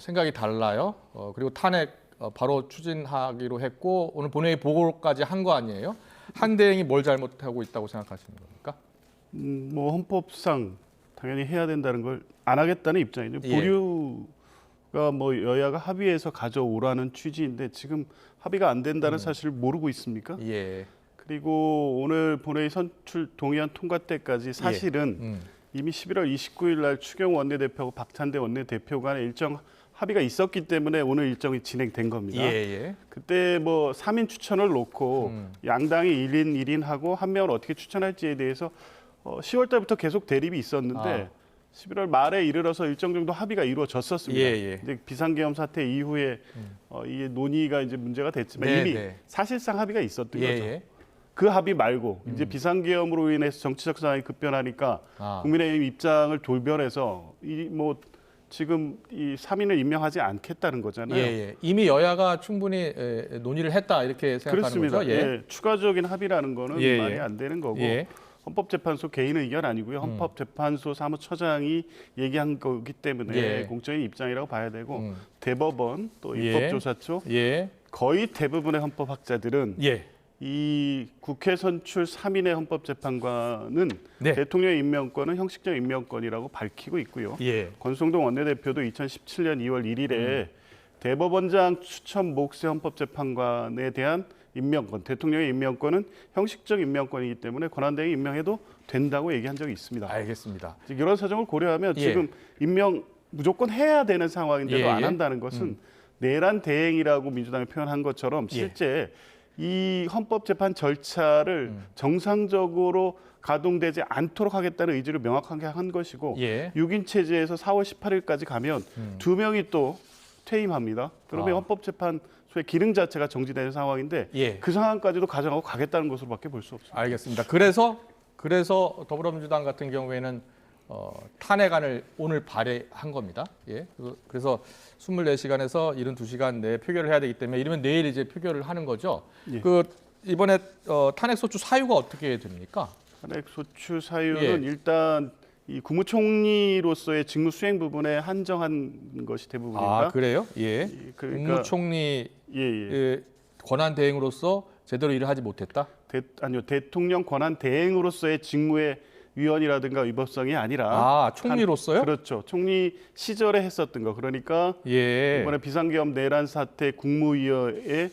생각이 달라요. 그리고 탄핵 바로 추진하기로 했고 오늘 본회의 보고까지 한 거 아니에요? 한 대행이 뭘 잘못하고 있다고 생각하시는 겁니까? 뭐 헌법상 당연히 해야 된다는 걸 안 하겠다는 입장이죠. 보류가 뭐 여야가 합의해서 가져오라는 취지인데 지금 합의가 안 된다는 사실을 모르고 있습니까? 그리고 오늘 본회의 선출 동의안 통과 때까지 사실은 이미 11월 29일 날 추경 원내대표하고 박찬대 원내대표 간의 일정 합의가 있었기 때문에 오늘 일정이 진행된 겁니다. 그때 뭐 3인 추천을 놓고 양당이 1인 1인 하고 한 명을 어떻게 추천할지에 대해서 10월 달부터 계속 대립이 있었는데 11월 말에 이르러서 일정 정도 합의가 이루어졌었습니다. 이제 비상계엄 사태 이후에 이 논의가 이제 문제가 됐지만 이미 사실상 합의가 있었던 거죠. 그 합의 말고 이제 비상계엄으로 인해서 정치적 상황이 급변하니까 국민의힘 입장을 돌변해서 뭐 지금 이 3인을 임명하지 않겠다는 거잖아요. 이미 여야가 충분히 논의를 했다 이렇게 생각하는 그렇습니다. 거죠? 추가적인 합의라는 거는 말이 안 되는 거고 헌법재판소 개인 의견 아니고요. 헌법재판소 사무처장이 얘기한 거기 때문에 공적인 입장이라고 봐야 되고 대법원 또 입법조사처 거의 대부분의 헌법학자들은 이 국회 선출 3인의 헌법재판관은 대통령의 임명권은 형식적 임명권이라고 밝히고 있고요. 권성동 원내대표도 2017년 2월 1일에 대법원장 추천 몫의 헌법재판관에 대한 임명권, 대통령의 임명권은 형식적 임명권이기 때문에 권한대행이 임명해도 된다고 얘기한 적이 있습니다. 알겠습니다. 이런 사정을 고려하면 지금 임명 무조건 해야 되는 상황인데도 안 한다는 것은 내란 대행이라고 민주당이 표현한 것처럼 실제 이 헌법재판 절차를 정상적으로 가동되지 않도록 하겠다는 의지를 명확하게 한 것이고 6인 체제에서 4월 18일까지 가면 2명이 또 퇴임합니다. 그러면 헌법재판 소위 기능 자체가 정지되는 상황인데 예. 그 상황까지도 가져가고 가겠다는 것으로밖에 볼 수 없습니다. 알겠습니다. 그래서 더불어민주당 같은 경우에는 탄핵안을 오늘 발의한 겁니다. 예. 그래서 24시간에서 72시간 내에 표결을 해야 되기 때문에 이러면 내일 이제 표결을 하는 거죠. 예. 이번에 탄핵 소추 사유가 어떻게 됩니까? 탄핵 소추 사유는 예. 일단 이 국무총리로서의 직무 수행 부분에 한정한 것이 대부분입니다. 아, 그래요? 예. 그러니까, 국무총리 권한 대행으로서 제대로 일을 하지 못했다? 아니요, 대통령 권한 대행으로서의 직무의 위헌이라든가 위법성이 아니라 총리로서요? 그렇죠. 총리 시절에 했었던 거. 그러니까 이번에 비상계엄 내란 사태 국무위원회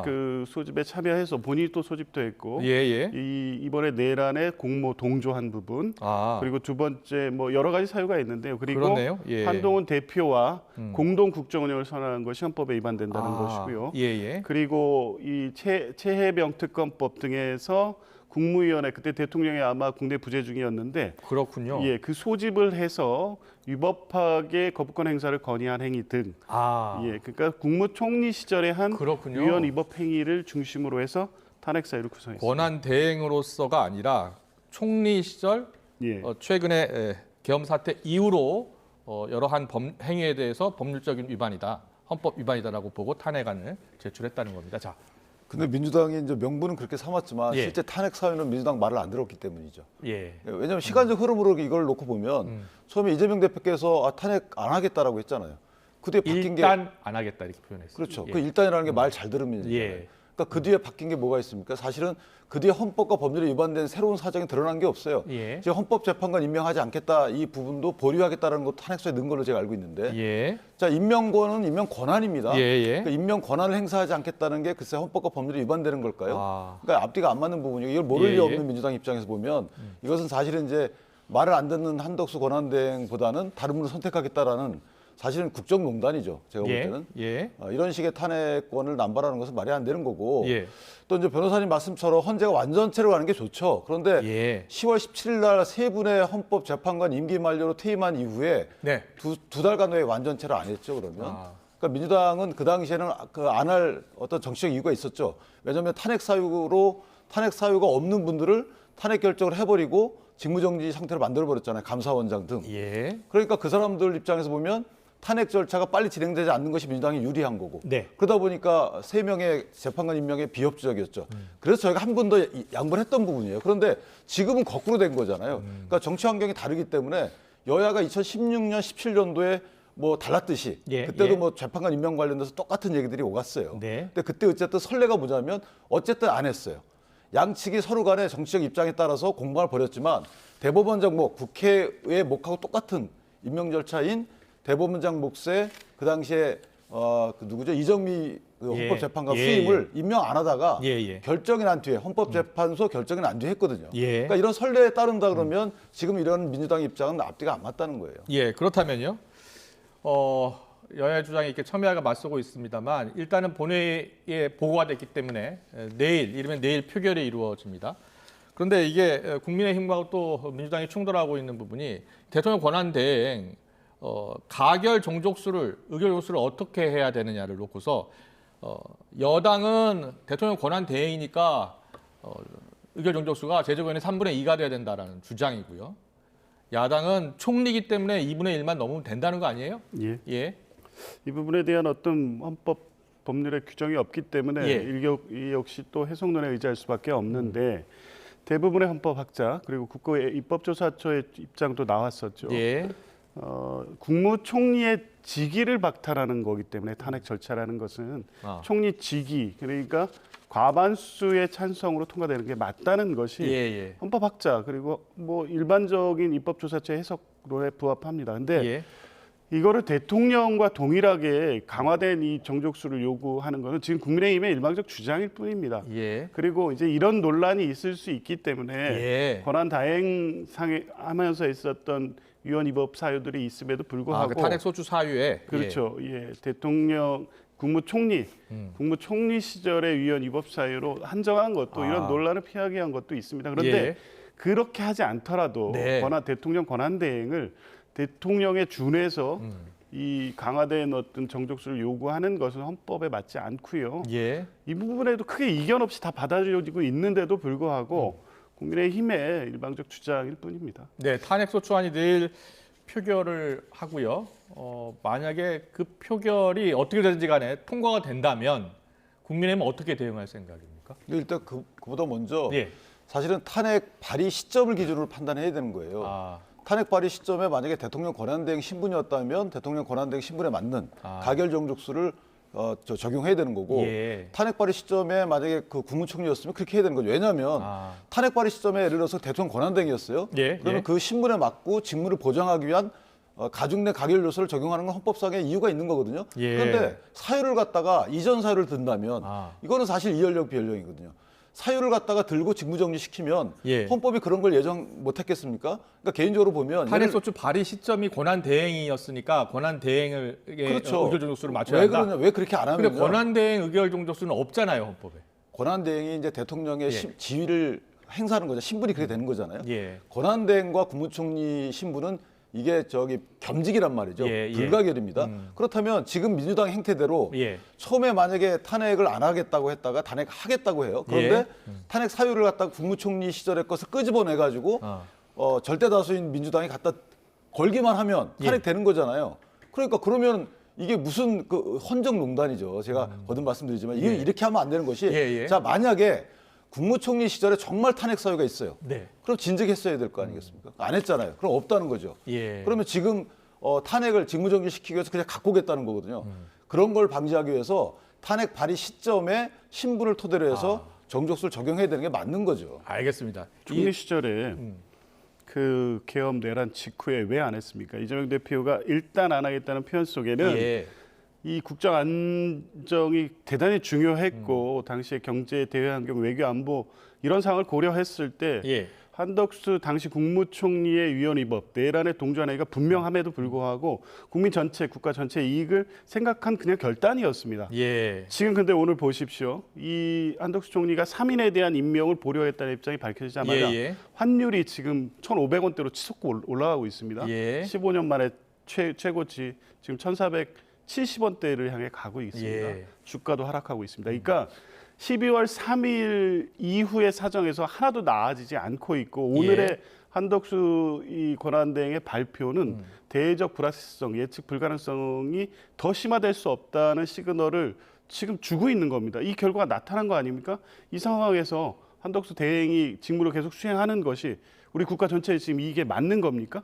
그 소집에 참여해서 본인이 또 소집도 했고 이번에 내란에 공모 동조한 부분 그리고 두 번째 뭐 여러 가지 사유가 있는데요. 그리고 한동훈 대표와 공동 국정 운영을 선언한 것이 헌법에 위반된다는 것이고요. 그리고 이 최혜병 특검법 등에서 국무위원회 그때 대통령이 아마 국내 부재 중이었는데 그렇군요. 예, 그 소집을 해서 위법하게 거부권 행사를 건의한 행위 등 예, 그러니까 국무총리 시절에 한 위헌 위법 행위를 중심으로 해서 탄핵 사유를 구성했습니다. 권한 대행으로서가 아니라 총리 시절 최근에 계엄 사태 이후로 여러한 행위에 대해서 법률적인 위반이다, 헌법 위반이다라고 보고 탄핵안을 제출했다는 겁니다. 자. 근데 민주당이 이제 명분은 그렇게 삼았지만 실제 탄핵 사유는 민주당 말을 안 들었기 때문이죠. 왜냐하면 시간적 흐름으로 이걸 놓고 보면 처음에 이재명 대표께서 탄핵 안 하겠다라고 했잖아요. 그 뒤에 바뀐 일단 안 하겠다 이렇게 표현했어요. 그렇죠. 그 일단이라는 게 말 잘 들으면 그러니까 그 뒤에 바뀐 게 뭐가 있습니까? 사실은 그 뒤에 헌법과 법률에 위반된 새로운 사정이 드러난 게 없어요. 제가 헌법재판관 임명하지 않겠다 이 부분도 보류하겠다는 것도 탄핵소에 넣은 걸로 제가 알고 있는데 자 임명권은 임명 권한입니다. 그러니까 임명 권한을 행사하지 않겠다는 게 글쎄 헌법과 법률에 위반되는 걸까요? 그러니까 앞뒤가 안 맞는 부분이고 이걸 모를 리 없는 민주당 입장에서 보면 이것은 사실은 이제 말을 안 듣는 한덕수 권한대행보다는 다른 분을 선택하겠다라는 사실은 국정농단이죠. 제가 볼 때는 이런 식의 탄핵권을 남발하는 것은 말이 안 되는 거고 또 이제 변호사님 말씀처럼 헌재가 완전체로 가는 게 좋죠. 그런데 10월 17일 날 세 분의 헌법재판관 임기 만료로 퇴임한 이후에 두 달간 왜 완전체를 안 했죠? 그러면 그러니까 민주당은 그 당시에는 그 안 할 어떤 정치적 이유가 있었죠. 왜냐하면 탄핵 사유가 없는 분들을 탄핵 결정을 해버리고 직무정지 상태로 만들어버렸잖아요. 감사원장 등. 그러니까 그 사람들 입장에서 보면 탄핵 절차가 빨리 진행되지 않는 것이 민주당이 유리한 거고 그러다 보니까 3명의 재판관 임명에 비협조적이었죠. 그래서 저희가 한 번 더 양보를 했던 부분이에요. 그런데 지금은 거꾸로 된 거잖아요. 그러니까 정치 환경이 다르기 때문에 여야가 2016년, 17년도에 뭐 달랐듯이 그때도 뭐 재판관 임명 관련돼서 똑같은 얘기들이 오갔어요. 근데 그때 어쨌든 선례가 뭐냐면 어쨌든 안 했어요. 양측이 서로 간의 정치적 입장에 따라서 공방을 벌였지만 대법원장 목, 국회의 목하고 똑같은 임명 절차인 대법원장 몫에 그 당시에 그 누구죠? 이정미 그 헌법재판관 후임을 임명 안 하다가 결정이 난 뒤에 헌법재판소 결정이 난 뒤에 했거든요. 그러니까 이런 선례에 따른다 그러면 지금 이런 민주당의 입장은 앞뒤가 안 맞다는 거예요. 그렇다면요. 여야 주장이 이렇게 첨예하게 맞서고 있습니다만 일단은 본회의에 보고가 됐기 때문에 이르면 내일 표결이 이루어집니다. 그런데 이게 국민의힘과 또 민주당이 충돌하고 있는 부분이 대통령 권한 대행 가결 의결 종족수를 어떻게 해야 되느냐를 놓고서 여당은 대통령 권한 대행이니까 의결 종족수가 제적의원의 3분의 2가 돼야 된다라는 주장이고요. 야당은 총리이기 때문에 2분의 1만 넘으면 된다는 거 아니에요? 이 부분에 대한 어떤 헌법 법률의 규정이 없기 때문에 이 역시 또 해석론에 의지할 수밖에 없는데 대부분의 헌법학자 그리고 국회 입법조사처의 입장도 나왔었죠. 국무총리의 직위를 박탈하는 거기 때문에 탄핵 절차라는 것은 총리 직위 그러니까 과반수의 찬성으로 통과되는 게 맞다는 것이 헌법학자 그리고 뭐 일반적인 입법조사처 해석론에 부합합니다. 근데 이거를 대통령과 동일하게 강화된 이 정족수를 요구하는 것은 지금 국민의힘의 일방적 주장일 뿐입니다. 그리고 이제 이런 논란이 있을 수 있기 때문에 권한 다행상에 하면서 있었던 위헌 위법 사유들이 있음에도 불구하고 그 탄핵 소추 사유에 그렇죠. 대통령 국무총리 시절의 위헌 위법 사유로 한정한 것도 이런 논란을 피하게 한 것도 있습니다. 그런데 그렇게 하지 않더라도 대통령 권한 대행을 대통령에 준해서 이 강화된 어떤 정족수를 요구하는 것은 헌법에 맞지 않고요. 예. 이 부분에도 크게 이견 없이 다 받아들여지고 있는데도 불구하고 국민의힘의 일방적 주장일 뿐입니다. 네, 탄핵소추안이 내일 표결을 하고요. 만약에 그 표결이 어떻게 되든지 간에 통과가 된다면 국민의힘은 어떻게 대응할 생각입니까? 일단 그보다 먼저 예. 사실은 탄핵 발의 시점을 기준으로 판단해야 되는 거예요. 탄핵 발의 시점에 만약에 대통령 권한대행 신분이었다면 대통령 권한대행 신분에 맞는 가결 정족수를 적용해야 되는 거고 예. 탄핵 발의 시점에 만약에 그 국무총리였으면 그렇게 해야 되는 거죠. 왜냐하면 탄핵 발의 시점에 예를 들어서 대통령 권한대행이었어요. 예. 그러면 예. 그 신분에 맞고 직무를 보장하기 위한 가중 내 가결 요소를 적용하는 건 헌법상의 이유가 있는 거거든요. 예. 그런데 사유를 갖다가 이전 사유를 든다면 이거는 사실 이연령 비연령이거든요. 사유를 갖다가 들고 직무정지 시키면 예. 헌법이 그런 걸 예정 못했겠습니까? 그러니까 개인적으로 보면 탄핵소추 발의 시점이 권한대행이었으니까 권한대행을 그렇죠. 의결 종족수를 맞춰야 왜 한다. 그러냐? 왜 그렇게 안 하면? 근데 권한대행 의결 종족수는 없잖아요, 헌법에. 권한대행이 이제 대통령의 지위를 행사하는 거죠. 신분이 그렇게 되는 거잖아요. 예. 권한대행과 국무총리 신분은 이게 겸직이란 말이죠. 예, 예. 불가결입니다. 그렇다면 지금 민주당 행태대로 예. 처음에 만약에 탄핵을 안 하겠다고 했다가 탄핵하겠다고 해요. 그런데 예. 탄핵 사유를 갖다가 국무총리 시절의 것을 끄집어내가지고 절대 다수인 민주당이 갖다 걸기만 하면 탄핵되는 거잖아요. 그러니까 그러면 이게 무슨 그 헌정농단이죠. 제가 거듭 말씀드리지만 이게 이렇게 하면 안 되는 것이 자 만약에 국무총리 시절에 정말 탄핵 사유가 있어요. 네. 그럼 진즉했어야 될 거 아니겠습니까? 안 했잖아요. 그럼 없다는 거죠. 예. 그러면 지금 탄핵을 직무정지 시키기 위해서 그냥 갖고 오겠다는 거거든요. 그런 걸 방지하기 위해서 탄핵 발의 시점에 신분을 토대로 해서 정족수를 적용해야 되는 게 맞는 거죠. 알겠습니다. 총리 시절에 그 계엄 내란 직후에 왜 안 했습니까? 이재명 대표가 일단 안 하겠다는 표현 속에는 예. 이 국정 안정이 대단히 중요했고 당시에 경제, 대외 환경, 외교 안보 이런 상황을 고려했을 때 예. 한덕수 당시 국무총리의 위헌 위법, 내란의 동조한행위가 분명함에도 불구하고 국민 전체, 국가 전체 이익을 생각한 그냥 결단이었습니다. 예. 지금 근데 오늘 보십시오. 이 한덕수 총리가 3인에 대한 임명을 보류했다는 입장이 밝혀지자마자 환율이 지금 1,500원대로 치솟고 올라가고 있습니다. 15년 만에 최고치 지금 1,470원대를 향해 가고 있습니다. 주가도 하락하고 있습니다. 그러니까 12월 3일 이후의 사정에서 하나도 나아지지 않고 있고 오늘의 한덕수 이 권한대행의 발표는 대외적 불확실성, 예측 불가능성이 더 심화될 수 없다는 시그널을 지금 주고 있는 겁니다. 이 결과가 나타난 거 아닙니까? 이 상황에서 한덕수 대행이 직무를 계속 수행하는 것이 우리 국가 전체에 지금 이게 맞는 겁니까?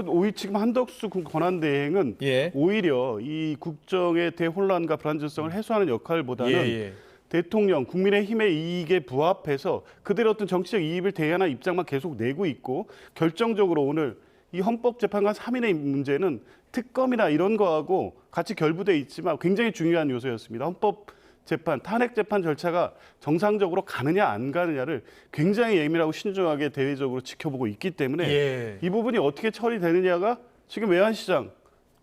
오히려 지금 한덕수 권한대행은 오히려 이 국정의 대혼란과 불안정성을 해소하는 역할보다는 대통령, 국민의힘의 이익에 부합해서 그들의 어떤 정치적 이익을 대하는 입장만 계속 내고 있고 결정적으로 오늘 이 헌법재판관 3인의 문제는 특검이나 이런 거하고 같이 결부돼 있지만 굉장히 중요한 요소였습니다. 헌법재판, 탄핵재판 절차가 정상적으로 가느냐 안 가느냐를 굉장히 예민하고 신중하게 대외적으로 지켜보고 있기 때문에 이 부분이 어떻게 처리되느냐가 지금 외환시장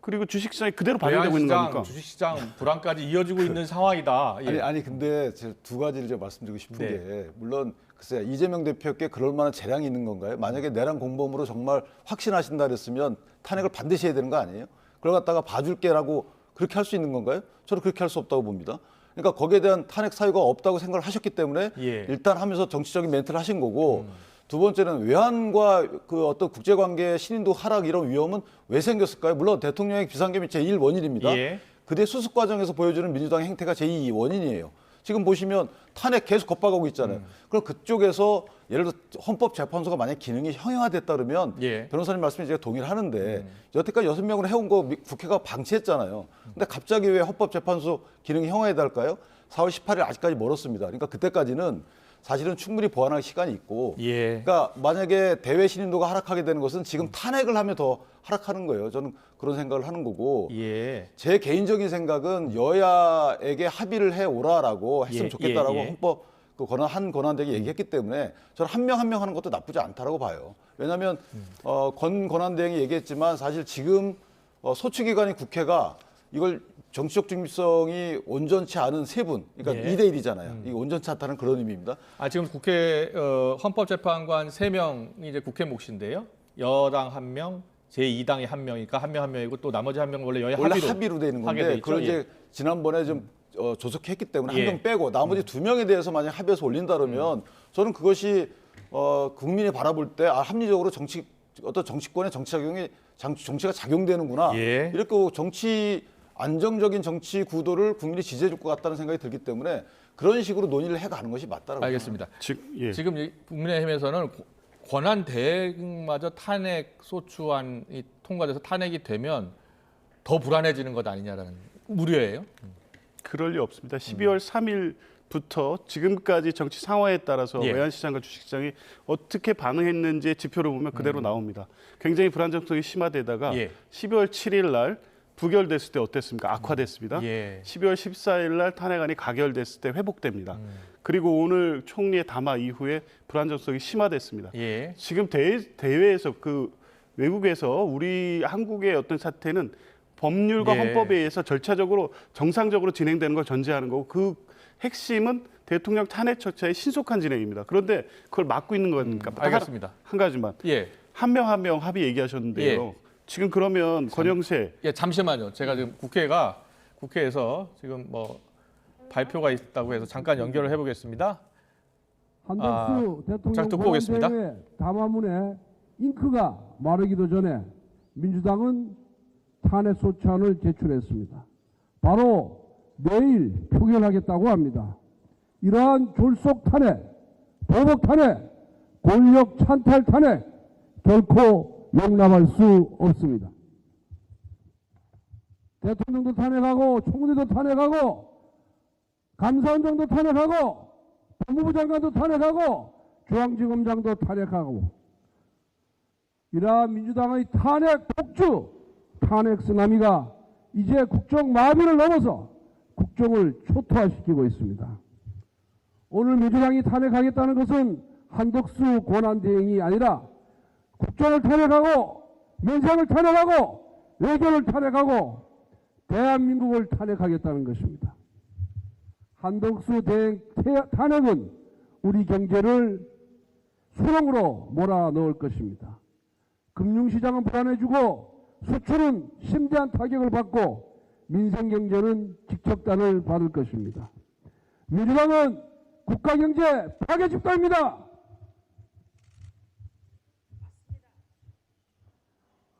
그리고 주식시장이 그대로 반영되고 있는 겁니까? 주식시장 불안까지 이어지고 있는 상황이다. 아니 근데 제가 두 가지를 좀 말씀드리고 싶은 게 물론 글쎄 이재명 대표께 그럴 만한 재량이 있는 건가요? 만약에 내란 공범으로 정말 확신하신다 그랬으면 탄핵을 반드시 해야 되는 거 아니에요? 그걸 갖다가 봐줄게라고 그렇게 할 수 있는 건가요? 저는 그렇게 할 수 없다고 봅니다. 그러니까 거기에 대한 탄핵 사유가 없다고 생각을 하셨기 때문에 일단 하면서 정치적인 멘트를 하신 거고 두 번째는 외환과 그 어떤 국제관계 신인도 하락 이런 위험은 왜 생겼을까요? 물론 대통령의 비상계엄이 제1 원인입니다. 그대 수습 과정에서 보여주는 민주당의 행태가 제2 원인이에요. 지금 보시면 탄핵 계속 겁박하고 있잖아요. 그럼 그쪽에서 예를 들어 헌법재판소가 만약 기능이 형용화됐다 그러면 변호사님 말씀에 제가 동의를 하는데 여태까지 6명으로 해온 거 국회가 방치했잖아요. 근데 갑자기 왜 헌법재판소 기능이 형용화해달까요? 4월 18일 아직까지 멀었습니다. 그러니까 그때까지는 사실은 충분히 보완할 시간이 있고 그러니까 만약에 대외 신인도가 하락하게 되는 것은 지금 탄핵을 하면 더 하락하는 거예요. 저는 그런 생각을 하는 거고 제 개인적인 생각은 여야에게 합의를 해오라라고 했으면 좋겠다라고 헌법 그 권한대행이 얘기했기 때문에 저는 한 명 한 명 하는 것도 나쁘지 않다라고 봐요. 왜냐하면 권한대행이 얘기했지만 사실 지금 소추기관인 국회가 이걸 정치적 중립성이 온전치 않은 세 분, 그러니까 2대1이잖아요. 이게 온전치 않다는 그런 의미입니다. 지금 국회 헌법재판관 3명이 이제 국회 몫인데요. 여당 1명, 제2당이 한 명이니까 한 명이고 또 나머지 한 명은 원래 여야 원래 합의로 합의로 돼 있는 하게 건데 돼 있죠. 그걸 예. 이제 지난번에 좀 조속했기 때문에 한 예. 명 빼고 나머지 2명에 대해서 만약 합의해서 올린다 그러면 저는 그것이 국민이 바라볼 때 합리적으로 어떤 정치권의 정치가 작용되는구나. 예. 이렇게 안정적인 정치 구도를 국민이 지지해 줄 것 같다는 생각이 들기 때문에 그런 식으로 논의를 해가는 것이 맞다라고 알겠습니다. 예. 지금 이 국민의힘에서는 권한 대행마저 탄핵 소추안이 통과돼서 탄핵이 되면 더 불안해지는 것 아니냐라는 우려예요. 그럴 리 없습니다. 12월 3일부터 지금까지 정치 상황에 따라서 예. 외환시장과 주식시장이 어떻게 반응했는지의 지표를 보면 그대로 나옵니다. 굉장히 불안정성이 심화되다가 예. 12월 7일 날 부결됐을 때 어땠습니까? 악화됐습니다. 예. 12월 14일 날 탄핵안이 가결됐을 때 회복됩니다. 그리고 오늘 총리의 담화 이후에 불안정성이 심화됐습니다. 예. 지금 대회에서 외국에서 우리 한국의 어떤 사태는 법률과 예. 헌법에 의해서 절차적으로 정상적으로 진행되는 걸 전제하는 거고 그 핵심은 대통령 탄핵 절차의 신속한 진행입니다. 그런데 그걸 막고 있는 거니까 알겠습니다. 한 가지만 예. 한 명 한 명 합의 얘기하셨는데요. 예. 지금 그러면 권영세 예, 잠시만요. 제가 지금 국회에서 지금 뭐 발표가 있다고 해서 잠깐 연결을 해보겠습니다. 한덕수 대통령 잘 듣고 오겠습니다. 권한대회 담화문에 잉크가 마르기도 전에 민주당은 탄핵 소추안을 제출했습니다. 바로 내일 표결하겠다고 합니다. 이러한 졸속 탄핵, 보복 탄핵, 권력 찬탈 탄핵 결코 용납할 수 없습니다. 대통령도 탄핵하고 총리도 탄핵하고 감사원장도 탄핵하고 법무부 장관도 탄핵하고 중앙지검장도 탄핵하고 이러한 민주당의 탄핵 폭주, 탄핵 쓰나미가 이제 국정 마비를 넘어서 국정을 초토화시키고 있습니다. 오늘 민주당이 탄핵하겠다는 것은 한덕수 권한대행이 아니라 국정을 탄핵하고 민생을 탄핵하고 외교를 탄핵하고 대한민국을 탄핵하겠다는 것입니다. 한덕수 대행 탄핵은 우리 경제를 수렁으로 몰아넣을 것입니다. 금융시장은 불안해지고 수출은 심대한 타격을 받고 민생경제는 직격탄을 받을 것입니다. 민주당은 국가경제 파괴 집단입니다.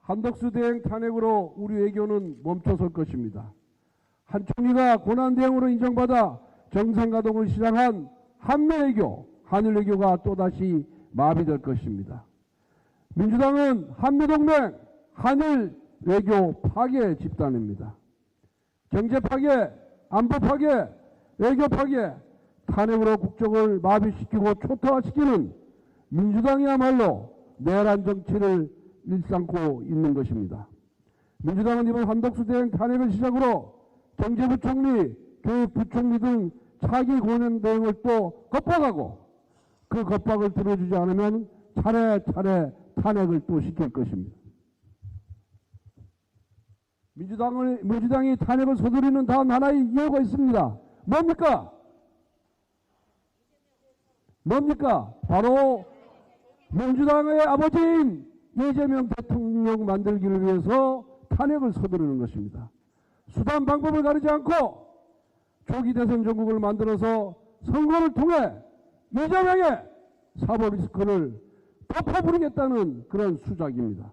한덕수 대행 탄핵으로 우리 외교는 멈춰설 것입니다. 한 총리가 권한대행으로 인정받아 정상가동을 시작한 한미외교, 한일외교가 또다시 마비될 것입니다. 민주당은 한미동맹, 한일외교 파괴 집단입니다. 경제 파괴, 안보 파괴, 외교 파괴, 탄핵으로 국정을 마비시키고 초토화시키는 민주당이야말로 내란 정치를 일삼고 있는 것입니다. 민주당은 이번 한덕수 대행 탄핵을 시작으로 경제부총리, 교육부총리 등 차기 권한 대행을 또 겁박하고 그 겁박을 들어주지 않으면 차례차례 탄핵을 또 시킬 것입니다. 민주당이 탄핵을 서두르는 다음 하나의 이유가 있습니다. 뭡니까? 바로 민주당의 아버지인 이재명 대통령 만들기를 위해서 탄핵을 서두르는 것입니다. 수단 방법을 가리지 않고 조기 대선 전국을 만들어서 선거를 통해 이재명의 사법 리스크를 덮어부리겠다는 그런 수작입니다.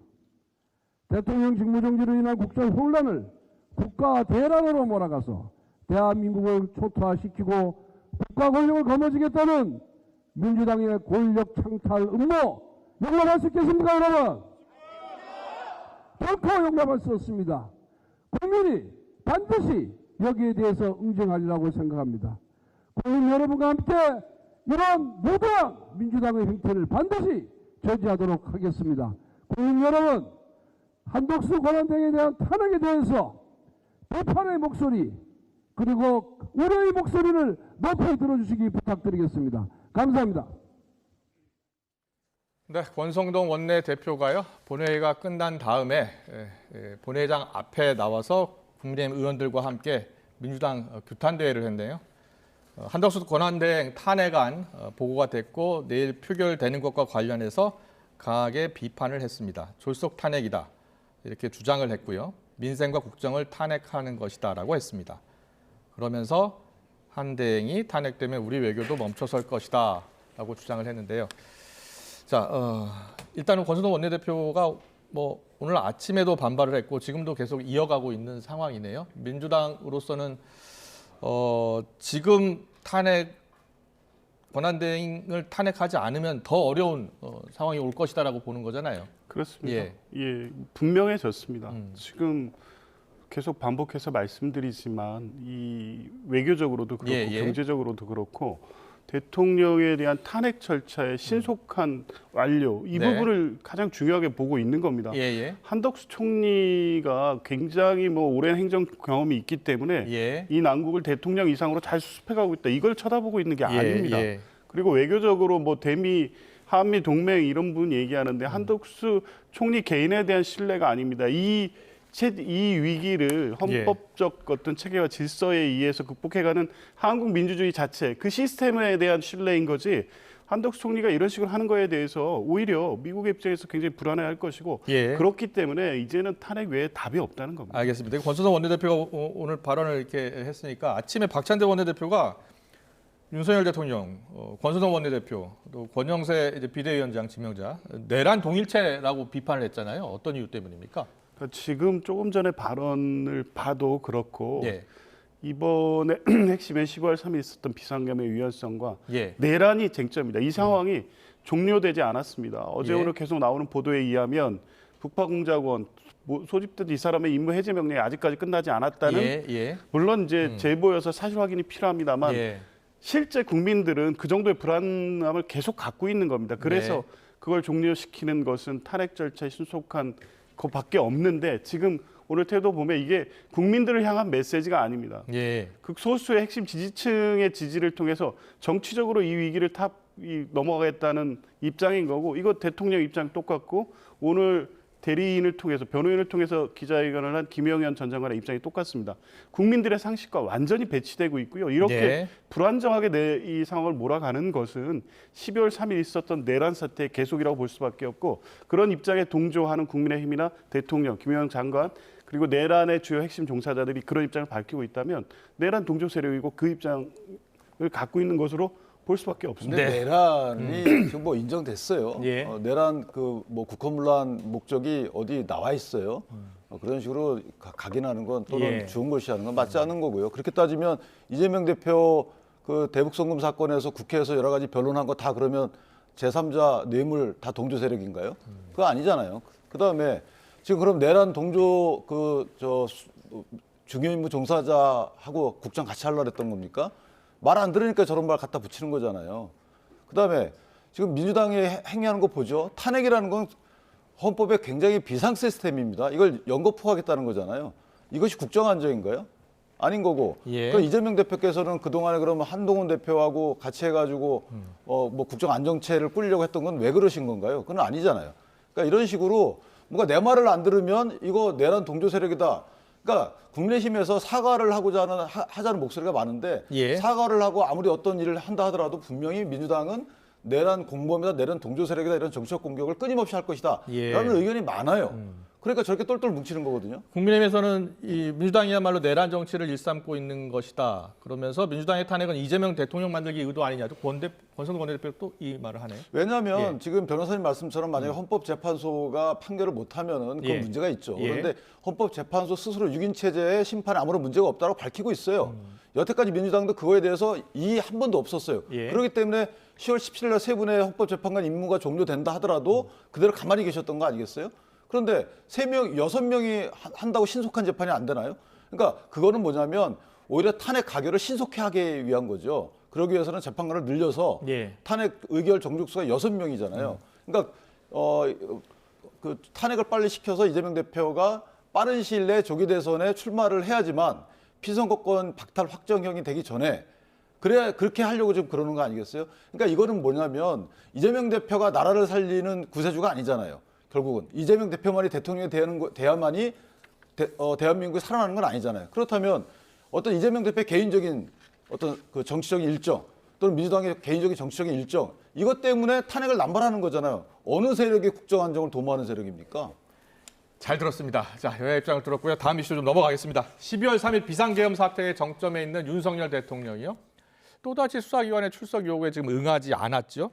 대통령 직무정지로 인한 국정 혼란을 국가 대란으로 몰아가서 대한민국을 초토화시키고 국가 권력을 거머쥐겠다는 민주당의 권력 창탈 음모 용납할 수 있겠습니까, 여러분? 결코 용납할 수 없습니다. 국민이 반드시 여기에 대해서 응징하리라고 생각합니다. 국민 여러분과 함께 이런 무도한 민주당의 행태를 반드시 저지하도록 하겠습니다. 국민 여러분, 한덕수 권한대행에 대한 탄핵에 대해서 비판의 목소리 그리고 우려의 목소리를 높이 들어주시기 부탁드리겠습니다. 감사합니다. 네, 권성동 원내대표가요. 본회의가 끝난 다음에 본회의장 앞에 나와서 국민의힘 의원들과 함께 민주당 규탄대회를 했네요. 한덕수 권한대행 탄핵안 보고가 됐고 내일 표결되는 것과 관련해서 강하게 비판을 했습니다. 졸속 탄핵이다. 이렇게 주장을 했고요. 민생과 국정을 탄핵하는 것이다라고 했습니다. 그러면서 한 대행이 탄핵되면 우리 외교도 멈춰설 것이다라고 주장을 했는데요. 자, 일단은 권순동 원내대표가 뭐 오늘 아침에도 반발을 했고 지금도 계속 이어가고 있는 상황이네요. 민주당으로서는 지금 권한대행을 탄핵하지 않으면 더 어려운 상황이 올 것이다라고 보는 거잖아요. 그렇습니다. 예, 분명해졌습니다. 지금 계속 반복해서 말씀드리지만 이 외교적으로도 그렇고 경제적으로도 그렇고 대통령에 대한 탄핵 절차의 신속한 완료 이 부분을 가장 중요하게 보고 있는 겁니다. 한덕수 총리가 굉장히 뭐 오랜 행정 경험이 있기 때문에 이 난국을 대통령 이상으로 잘 수습해가고 있다. 이걸 쳐다보고 있는 게 아닙니다. 그리고 외교적으로 뭐 대미 한미 동맹 이런 분 얘기하는데 한덕수 총리 개인에 대한 신뢰가 아닙니다. 이 위기를 헌법적 어떤 체계와 질서에 의해서 극복해가는 한국 민주주의 자체, 그 시스템에 대한 신뢰인 거지. 한덕수 총리가 이런 식으로 하는 거에 대해서 오히려 미국의 입장에서 굉장히 불안해할 것이고 그렇기 때문에 이제는 탄핵 외에 답이 없다는 겁니다. 알겠습니다. 권순동 원내대표가 오늘 발언을 이렇게 했으니까 아침에 박찬대 원내대표가 윤석열 대통령, 권순동 원내대표, 또 권영세 이제 비대위원장 지명자 내란 동일체라고 비판을 했잖아요. 어떤 이유 때문입니까? 지금 조금 전에 발언을 봐도 그렇고 이번에 핵심에 10월 3일 있었던 비상겸의 위헌성과 내란이 쟁점입니다. 이 상황이 종료되지 않았습니다. 어제 오늘 계속 나오는 보도에 의하면 북파공작원 소집된 이 사람의 임무 해제 명령이 아직까지 끝나지 않았다는 물론 이제 제보여서 사실 확인이 필요합니다만 실제 국민들은 그 정도의 불안함을 계속 갖고 있는 겁니다. 그래서 그걸 종료시키는 것은 탄핵 절차의 신속한 그밖에 없는데 지금 오늘 태도 보면 이게 국민들을 향한 메시지가 아닙니다. 극소수의 핵심 지지층의 지지를 통해서 정치적으로 이 위기를 넘어가겠다는 입장인 거고 이거 대통령 입장 똑같고 오늘 대리인을 통해서 변호인을 통해서 기자회견을 한 김영현 전 장관의 입장이 똑같습니다. 국민들의 상식과 완전히 배치되고 있고요. 이렇게 불안정하게 이 상황을 몰아가는 것은 12월 3일 있었던 내란 사태의 계속이라고 볼 수밖에 없고 그런 입장에 동조하는 국민의힘이나 대통령, 김영현 장관 그리고 내란의 주요 핵심 종사자들이 그런 입장을 밝히고 있다면 내란 동조 세력이고 그 입장을 갖고 있는 것으로 볼 수밖에 없습니다. 내란이 지금 뭐 인정됐어요. 내란 그 뭐 국헌문란 목적이 어디 나와 있어요. 그런 식으로 각인하는 건 또는 주홍글씨하는 건 맞지 않는 거고요. 그렇게 따지면 이재명 대표 그 대북송금 사건에서 국회에서 여러 가지 변론한 거 다 그러면 제3자 뇌물 다 동조 세력인가요? 그거 아니잖아요. 그다음에 지금 그럼 내란 동조 중요 임무 종사자하고 국장 같이 하려고 했던 겁니까? 말 안 들으니까 저런 말 갖다 붙이는 거잖아요. 그다음에 지금 민주당이 행위하는 거 보죠. 탄핵이라는 건 헌법에 굉장히 비상 시스템입니다. 이걸 연거푸하겠다는 거잖아요. 이것이 국정 안정인가요? 아닌 거고. 그러니까 이재명 대표께서는 그동안에 그러면 한동훈 대표하고 같이 해가지고 뭐 국정 안정체를 꾸리려고 했던 건 왜 그러신 건가요? 그건 아니잖아요. 그러니까 이런 식으로 뭔가 내 말을 안 들으면 이거 내란 동조 세력이다. 그러니까 국민의힘에서 사과를 하자는 목소리가 많은데 사과를 하고 아무리 어떤 일을 한다 하더라도 분명히 민주당은 내란 공범이다, 내란 동조 세력이다 이런 정치적 공격을 끊임없이 할 것이다 라는 의견이 많아요. 그러니까 저렇게 똘똘 뭉치는 거거든요. 국민의힘에서는 이 민주당이야말로 내란 정치를 일삼고 있는 것이다. 그러면서 민주당의 탄핵은 이재명 대통령 만들기 의도 아니냐. 권순동 원내대표 또 이 말을 하네요. 왜냐하면 지금 변호사님 말씀처럼 만약에 헌법재판소가 판결을 못하면은 그건 문제가 있죠. 그런데 헌법재판소 스스로 6인 체제의 심판에 아무런 문제가 없다고 밝히고 있어요. 여태까지 민주당도 그거에 대해서 이의 한 번도 없었어요. 그렇기 때문에 10월 17일 날 세 분의 헌법재판관 임무가 종료된다 하더라도 그대로 가만히 계셨던 거 아니겠어요? 그런데 3명, 6명이 한다고 신속한 재판이 안 되나요? 그러니까 그거는 뭐냐면 오히려 탄핵 가결을 신속히 하기 위한 거죠. 그러기 위해서는 재판관을 늘려서 탄핵 의결 정족수가 6명이잖아요. 그러니까 그 탄핵을 빨리 시켜서 이재명 대표가 빠른 시일 내에 조기 대선에 출마를 해야지만 피선거권 박탈 확정형이 되기 전에 그렇게 하려고 지금 그러는 거 아니겠어요? 그러니까 이거는 뭐냐면 이재명 대표가 나라를 살리는 구세주가 아니잖아요. 결국은 이재명 대표만이 대통령이 돼야만이 대한민국이 살아나는 건 아니잖아요. 그렇다면 어떤 이재명 대표의 개인적인 어떤 그 정치적인 일정 또는 민주당의 개인적인 정치적인 일정 이것 때문에 탄핵을 남발하는 거잖아요. 어느 세력이 국정 안정을 도모하는 세력입니까? 잘 들었습니다. 자, 여야 입장을 들었고요. 다음 이슈 좀 넘어가겠습니다. 12월 3일 비상계엄 사태의 정점에 있는 윤석열 대통령이요. 또다시 수사기관의 출석 요구에 지금 응하지 않았죠.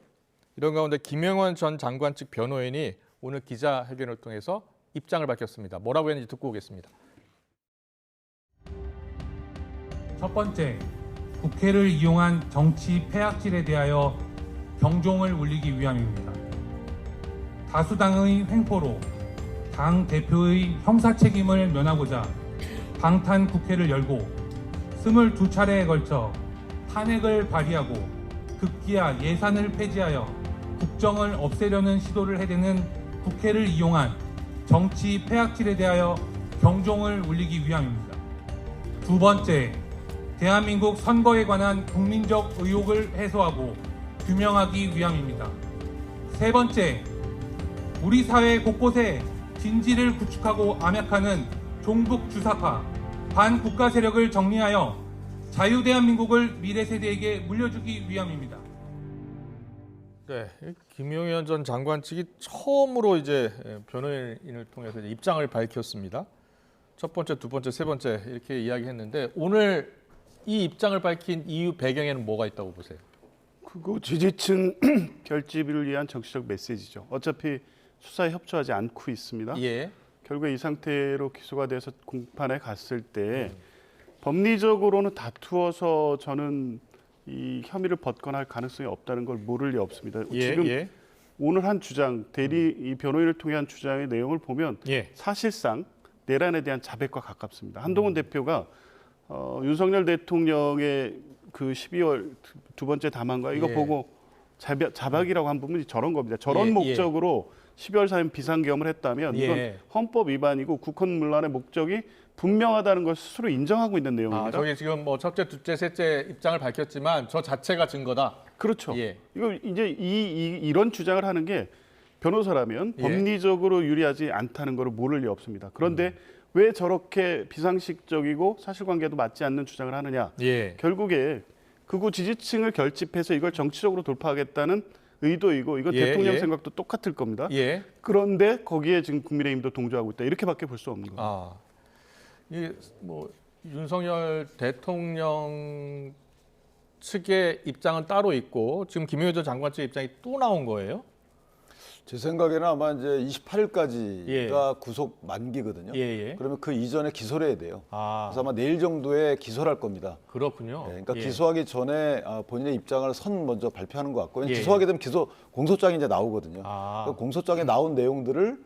이런 가운데 김영원 전 장관 측 변호인이 오늘 기자회견을 통해서 입장을 밝혔습니다. 뭐라고 했는지 듣고 오겠습니다. 첫 번째, 국회를 이용한 정치 폐악질에 대하여 경종을 울리기 위함입니다. 다수당의 횡포로 당 대표의 형사 책임을 면하고자 방탄 국회를 열고 22차례에 걸쳐 탄핵을 발의하고 급기야 예산을 폐지하여 국정을 없애려는 시도를 해대는 국회를 이용한 정치 폐악질에 대하여 경종을 울리기 위함입니다. 두 번째, 대한민국 선거에 관한 국민적 의혹을 해소하고 규명하기 위함입니다. 세 번째, 우리 사회 곳곳에 진지를 구축하고 암약하는 종북 주사파, 반국가 세력을 정리하여 자유대한민국을 미래 세대에게 물려주기 위함입니다. 네, 김용현 전 장관 측이 처음으로 이제 변호인을 통해서 입장을 밝혔습니다. 첫 번째, 두 번째, 세 번째 이렇게 이야기했는데 오늘 이 입장을 밝힌 이유 배경에는 뭐가 있다고 보세요? 그거 지지층 결집을 위한 정치적 메시지죠. 어차피 수사에 협조하지 않고 있습니다. 예. 결국에 이 상태로 기소가 돼서 공판에 갔을 때 법리적으로는 다투어서 저는 이 혐의를 벗거나 할 가능성이 없다는 걸 모를 리 없습니다. 지금 오늘 한 주장, 대리 이 변호인을 통해 한 주장의 내용을 보면 사실상 내란에 대한 자백과 가깝습니다. 한동훈 대표가 윤석열 대통령의 그 12월 두 번째 담화인가 이거 보고 자박이라고 한 부분이 저런 겁니다. 저런 목적으로 12월 4일 비상계엄을 했다면 이건 헌법 위반이고 국헌문란의 목적이 분명하다는 걸 스스로 인정하고 있는 내용입니다. 아, 저기 지금 뭐 첫째, 둘째, 셋째 입장을 밝혔지만 저 자체가 증거다. 그렇죠. 이거 이제 이런 주장을 하는 게 변호사라면 법리적으로 유리하지 않다는 걸 모를 리 없습니다. 그런데 왜 저렇게 비상식적이고 사실관계도 맞지 않는 주장을 하느냐? 결국에 극우 지지층을 결집해서 이걸 정치적으로 돌파하겠다는 의도이고 이건 대통령 생각도 똑같을 겁니다. 그런데 거기에 지금 국민의힘도 동조하고 있다. 이렇게밖에 볼 수 없는 겁니다. 이 뭐 윤석열 대통령 측의 입장은 따로 있고 지금 김용현 전 장관 측의 입장이 또 나온 거예요? 제 생각에는 아마 이제 28일까지가 구속 만기거든요. 그러면 그 이전에 기소를 해야 돼요. 그래서 아마 내일 정도에 기소를 할 겁니다. 그렇군요. 그러니까 기소하기 전에 본인의 입장을 먼저 발표하는 것 같고 기소하게 되면 공소장이 이제 나오거든요. 그 공소장에 나온 내용들을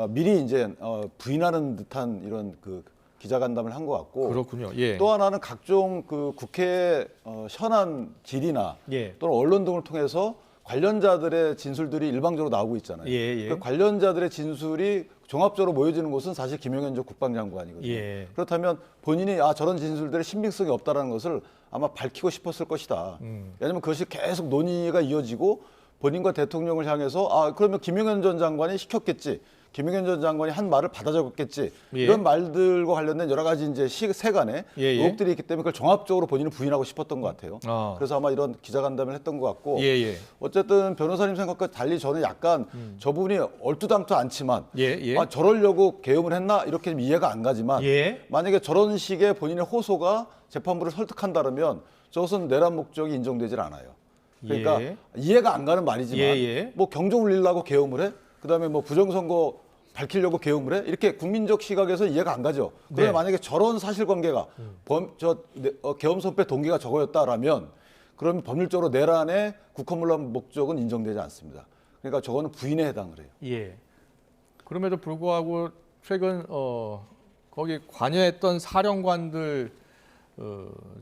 미리 이제 부인하는 듯한 이런 그 기자간담을 한 것 같고. 그렇군요. 또 하나는 각종 그 국회 현안 질의나 또는 언론 등을 통해서 관련자들의 진술들이 일방적으로 나오고 있잖아요. 그 관련자들의 진술이 종합적으로 모여지는 곳은 사실 김용현 전 국방장관이거든요. 그렇다면 본인이 저런 진술들의 신빙성이 없다는 것을 아마 밝히고 싶었을 것이다. 왜냐하면 그것이 계속 논의가 이어지고 본인과 대통령을 향해서 그러면 김용현 전 장관이 시켰겠지. 김용현 전 장관이 한 말을 받아 적었겠지. 이런 말들과 관련된 여러 가지 이제 세간의 의혹들이 있기 때문에 그걸 종합적으로 본인은 부인하고 싶었던 것 같아요. 그래서 아마 이런 기자간담회를 했던 것 같고 어쨌든 변호사님 생각과 달리 저는 약간 저 부분이 얼토당토 않지만 저러려고 계엄을 했나 이렇게 좀 이해가 안 가지만 만약에 저런 식의 본인의 호소가 재판부를 설득한다면 저것은 내란 목적이 인정되질 않아요. 그러니까 이해가 안 가는 말이지만 뭐 경종 울리려고 계엄을 해? 그다음에 뭐 부정선거 밝히려고 계엄을 해? 이렇게 국민적 시각에서 이해가 안 가죠. 그러면 만약에 저런 사실관계가 계엄 선포의 동기가 저거였다라면 그러면 법률적으로 내란의 국헌문란 목적은 인정되지 않습니다. 그러니까 저거는 부인에 해당을 해요. 그럼에도 불구하고 최근 거기 관여했던 사령관들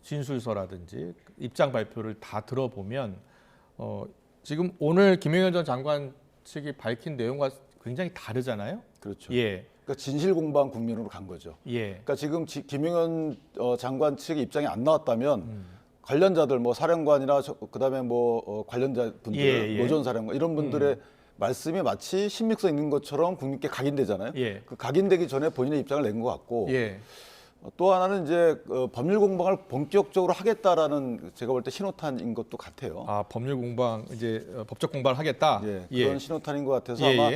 진술서라든지 입장 발표를 다 들어보면 지금 오늘 김용현 전 장관 측이 밝힌 내용과 굉장히 다르잖아요. 그렇죠. 그러니까 진실 공방 국면으로 간 거죠. 그러니까 지금 김용현 장관 측의 입장이 안 나왔다면 관련자들 뭐 사령관이나 그다음에 뭐 관련자 분들 노전 사령관 이런 분들의 말씀이 마치 신빙성 있는 것처럼 국민께 각인되잖아요. 그 각인되기 전에 본인의 입장을 낸 것 같고 또 하나는 이제 법률 공방을 본격적으로 하겠다라는 제가 볼 때 신호탄인 것도 같아요. 법률 공방 이제 법적 공방을 하겠다. 그런 신호탄인 것 같아서 아마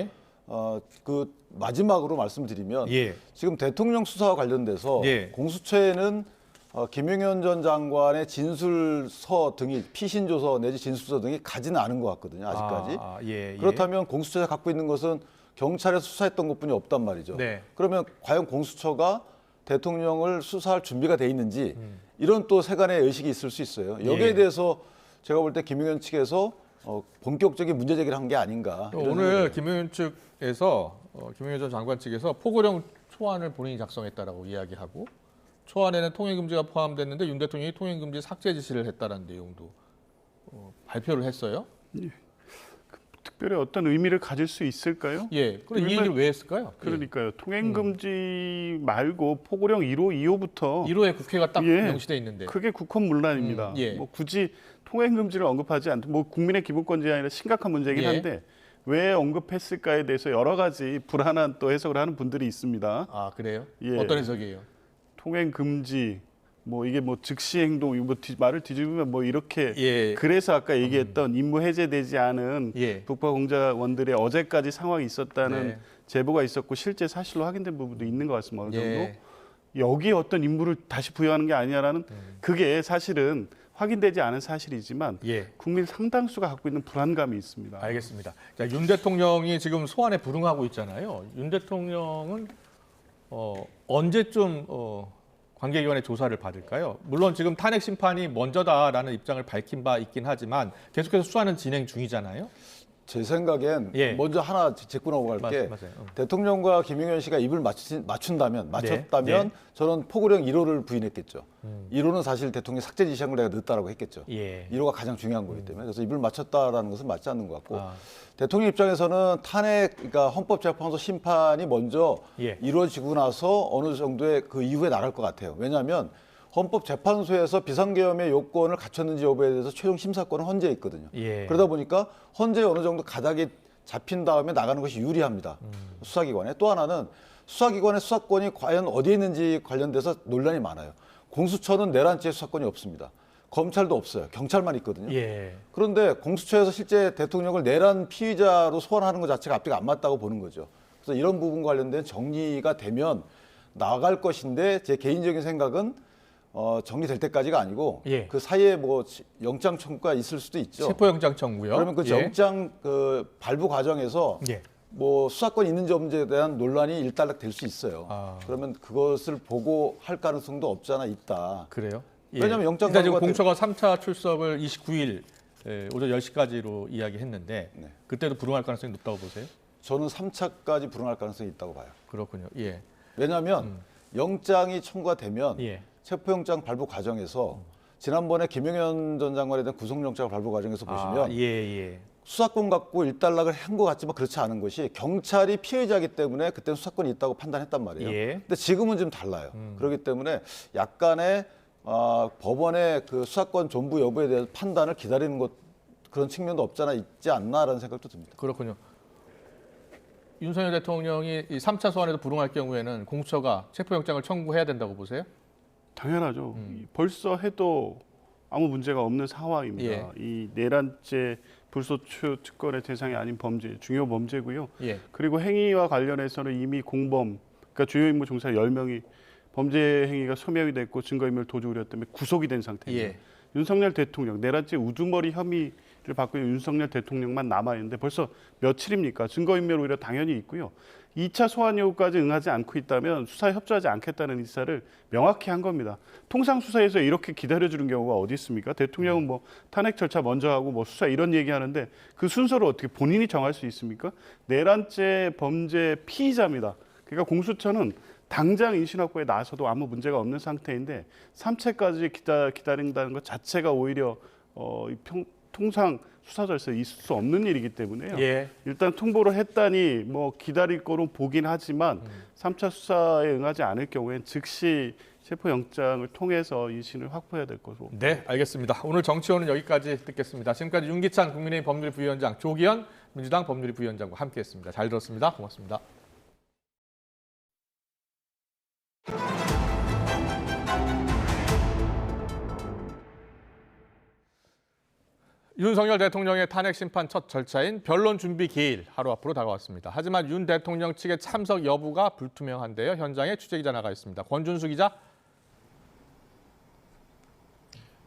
그 마지막으로 말씀드리면 예. 지금 대통령 수사와 관련돼서 예. 공수처에는 김용현 전 장관의 진술서 등이 피신조서 내지 진술서 등이 가지는 않은 것 같거든요. 아직까지. 예. 그렇다면 공수처가 갖고 있는 것은 경찰에서 수사했던 것뿐이 없단 말이죠. 네. 그러면 과연 공수처가 대통령을 수사할 준비가 돼 있는지 이런 또 세간의 의식이 있을 수 있어요. 여기에 예. 대해서 제가 볼 때 김용현 측에서 본격적인 문제 제기를 한 게 아닌가. 이런 오늘 생각이 김용현 측에서 김용현 전 장관 측에서 포고령 초안을 본인이 작성했다라고 이야기하고 초안에는 통행금지가 포함됐는데 윤 대통령이 통행금지 삭제 지시를 했다는 내용도 발표를 했어요. 예. 특별히 어떤 의미를 가질 수 있을까요? 예. 그럼 이 얘기를 왜 했을까요? 그러니까요. 통행금지 말고 포고령 1호, 2호부터 1호에 국회가 딱 명시돼 있는데 그게 국헌문란입니다. 예. 뭐 굳이 통행금지를 언급하지 않고 뭐 국민의 기본권이 아니라 심각한 문제이긴 예. 한데 왜 언급했을까에 대해서 여러 가지 불안한 또 해석을 하는 분들이 있습니다. 아 그래요? 예. 어떤 해석이에요? 통행금지 뭐 이게 뭐 즉시 행동 뭐 말을 뒤집으면 뭐 이렇게 예. 그래서 아까 얘기했던 임무 해제되지 않은 예. 북파 공작원들의 어제까지 상황이 있었다는 네. 제보가 있었고 실제 사실로 확인된 부분도 있는 것 같습니다. 어느 정도 예. 여기에 어떤 임무를 다시 부여하는 게 아니냐라는 그게 사실은 확인되지 않은 사실이지만 예. 국민 상당수가 갖고 있는 불안감이 있습니다. 알겠습니다. 자, 윤 대통령이 지금 소환에 불응하고 있잖아요. 윤 대통령은 언제쯤 관계기관의 조사를 받을까요? 물론 지금 탄핵 심판이 먼저다라는 입장을 밝힌 바 있긴 하지만 계속해서 수사는 진행 중이잖아요. 제 생각엔 예. 먼저 하나 짚고 넘어갈게. 맞아요. 대통령과 김용현 씨가 입을 맞췄다면 네. 저는 포고령 1호를 부인했겠죠. 1호는 사실 대통령이 삭제 지시한 걸 내가 늦다라고 했겠죠. 예. 1호가 가장 중요한 거기 때문에 그래서 입을 맞췄다라는 것은 맞지 않는 것 같고 대통령 입장에서는 탄핵, 그러니까 헌법재판소 심판이 먼저 예. 이루어지고 나서 어느 정도의 그 이후에 나갈 것 같아요. 왜냐하면 헌법재판소에서 비상계엄의 요건을 갖췄는지 여부에 대해서 최종 심사권은 헌재에 있거든요. 예. 그러다 보니까 헌재에 어느 정도 가닥이 잡힌 다음에 나가는 것이 유리합니다. 수사기관에. 또 하나는 수사기관의 수사권이 과연 어디에 있는지 관련돼서 논란이 많아요. 공수처는 내란죄 수사권이 없습니다. 검찰도 없어요. 경찰만 있거든요. 예. 그런데 공수처에서 실제 대통령을 내란 피의자로 소환하는 것 자체가 앞뒤가 안 맞다고 보는 거죠. 그래서 이런 부분과 관련된 정리가 되면 나갈 것인데 제 개인적인 생각은 정리될 때까지가 아니고 예. 그 사이에 뭐 영장 청구가 있을 수도 있죠. 체포영장 청구요. 그러면 그 예. 영장 그 발부 과정에서 예. 뭐 수사권이 있는지 없는지에 대한 논란이 일단락 될 수 있어요. 그러면 그것을 보고 할 가능성도 없지 않아 있다. 그래요? 예. 왜냐하면 영장 일단 지금 발부가 공처가 3차 출석을 29일 오전 10시까지로 이야기했는데 네. 그때도 불응할 가능성이 높다고 보세요? 저는 3차까지 불응할 가능성이 있다고 봐요. 그렇군요. 예. 왜냐하면 영장이 청구가 되면 예. 체포영장 발부 과정에서 지난번에 김용현 전 장관에 대한 구속영장 발부 과정에서 보시면 예. 수사권 갖고 일단락을 한 것 같지만 그렇지 않은 것이 경찰이 피해자이기 때문에 그때는 수사권이 있다고 판단했단 말이에요. 예. 근데 지금은 좀 달라요. 그렇기 때문에 약간의 법원의 그 수사권 존부 여부에 대한 판단을 기다리는 것 그런 측면도 없지 않아 있지 않나라는 생각도 듭니다. 그렇군요. 윤석열 대통령이 이 3차 소환에도 불응할 경우에는 공수처가 체포영장을 청구해야 된다고 보세요? 당연하죠. 벌써 해도 아무 문제가 없는 상황입니다. 예. 이 내란죄 불소추 특권의 대상이 아닌 범죄, 중요 범죄고요. 예. 그리고 행위와 관련해서는 이미 공범, 그러니까 주요 임무 종사 10명이 범죄 행위가 소명이 됐고 증거인멸 도주 우려 때문에 구속이 된 상태입니다. 예. 윤석열 대통령, 내란죄 우두머리 혐의를 받고 있는 윤석열 대통령만 남아있는데 벌써 며칠입니까? 증거인멸 오히려 당연히 있고요. 2차 소환 요구까지 응하지 않고 있다면 수사에 협조하지 않겠다는 의사를 명확히 한 겁니다. 통상 수사에서 이렇게 기다려주는 경우가 어디 있습니까? 대통령은 뭐 탄핵 절차 먼저 하고 뭐 수사 이런 얘기하는데 그 순서를 어떻게 본인이 정할 수 있습니까? 내란죄 범죄 피의자입니다. 그러니까 공수처는 당장 인신 확보에 나서도 아무 문제가 없는 상태인데 3차까지 기다린다는 것 자체가 오히려 통상 수사 절차에 있을 수 없는 일이기 때문에요. 예. 일단 통보를 했다니 뭐 기다릴 거로 보긴 하지만 3차 수사에 응하지 않을 경우엔 즉시 체포영장을 통해서 인신을 확보해야 될 것으로. 네, 알겠습니다. 오늘 정치원은 여기까지 듣겠습니다. 지금까지 윤기찬 국민의힘 법률 부위원장, 조기현 민주당 법률 부위원장과 함께했습니다. 잘 들었습니다. 고맙습니다. 윤석열 대통령의 탄핵 심판 첫 절차인 변론 준비 기일 하루 앞으로 다가왔습니다. 하지만 윤 대통령 측의 참석 여부가 불투명한데요. 현장에 취재기자 나가 있습니다. 권준수 기자.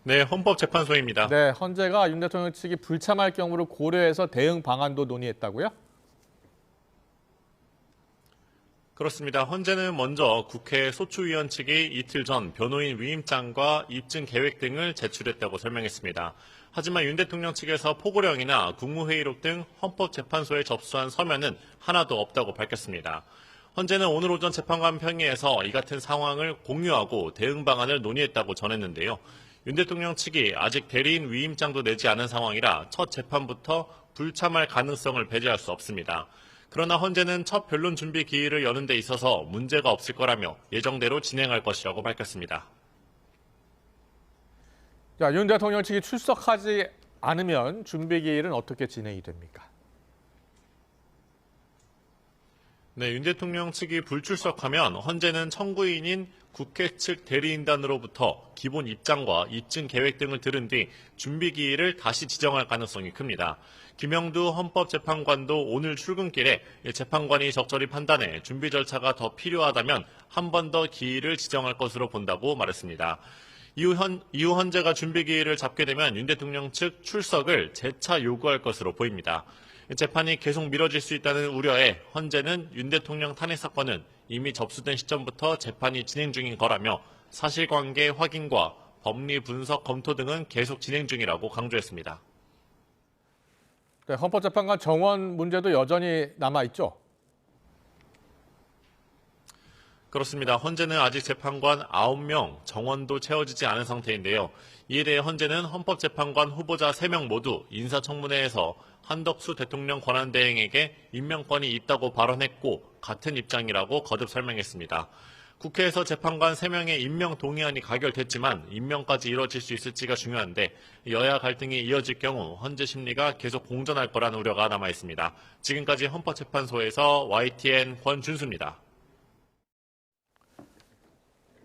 네, 헌법재판소입니다. 네, 헌재가 윤 대통령 측이 불참할 경우를 고려해서 대응 방안도 논의했다고요? 그렇습니다. 헌재는 먼저 국회 소추위원 측이 이틀 전 변호인 위임장과 입증 계획 등을 제출했다고 설명했습니다. 하지만 윤 대통령 측에서 포고령이나 국무회의록 등 헌법재판소에 접수한 서면은 하나도 없다고 밝혔습니다. 헌재는 오늘 오전 재판관 평의에서 이 같은 상황을 공유하고 대응 방안을 논의했다고 전했는데요. 윤 대통령 측이 아직 대리인 위임장도 내지 않은 상황이라 첫 재판부터 불참할 가능성을 배제할 수 없습니다. 그러나 헌재는 첫 변론 준비 기일을 여는 데 있어서 문제가 없을 거라며 예정대로 진행할 것이라고 밝혔습니다. 자, 윤 대통령 측이 출석하지 않으면 준비 기일은 어떻게 진행이 됩니까? 네, 윤 대통령 측이 불출석하면 헌재는 청구인인 국회 측 대리인단으로부터 기본 입장과 입증 계획 등을 들은 뒤 준비 기일을 다시 지정할 가능성이 큽니다. 김영두 헌법재판관도 오늘 출근길에 재판관이 적절히 판단해 준비 절차가 더 필요하다면 한 번 더 기일을 지정할 것으로 본다고 말했습니다. 이후 헌재가 준비 기일을 잡게 되면 윤 대통령 측 출석을 재차 요구할 것으로 보입니다. 재판이 계속 미뤄질 수 있다는 우려에 헌재는 윤 대통령 탄핵 사건은 이미 접수된 시점부터 재판이 진행 중인 거라며 사실관계 확인과 법리 분석 검토 등은 계속 진행 중이라고 강조했습니다. 네, 헌법재판관 정원 문제도 여전히 남아있죠? 그렇습니다. 헌재는 아직 재판관 9명 정원도 채워지지 않은 상태인데요. 이에 대해 헌재는 헌법재판관 후보자 3명 모두 인사청문회에서 한덕수 대통령 권한대행에게 임명권이 있다고 발언했고 같은 입장이라고 거듭 설명했습니다. 국회에서 재판관 3명의 임명 동의안이 가결됐지만 임명까지 이뤄질 수 있을지가 중요한데 여야 갈등이 이어질 경우 헌재 심리가 계속 공전할 거라는 우려가 남아 있습니다. 지금까지 헌법재판소에서 YTN 권준수입니다.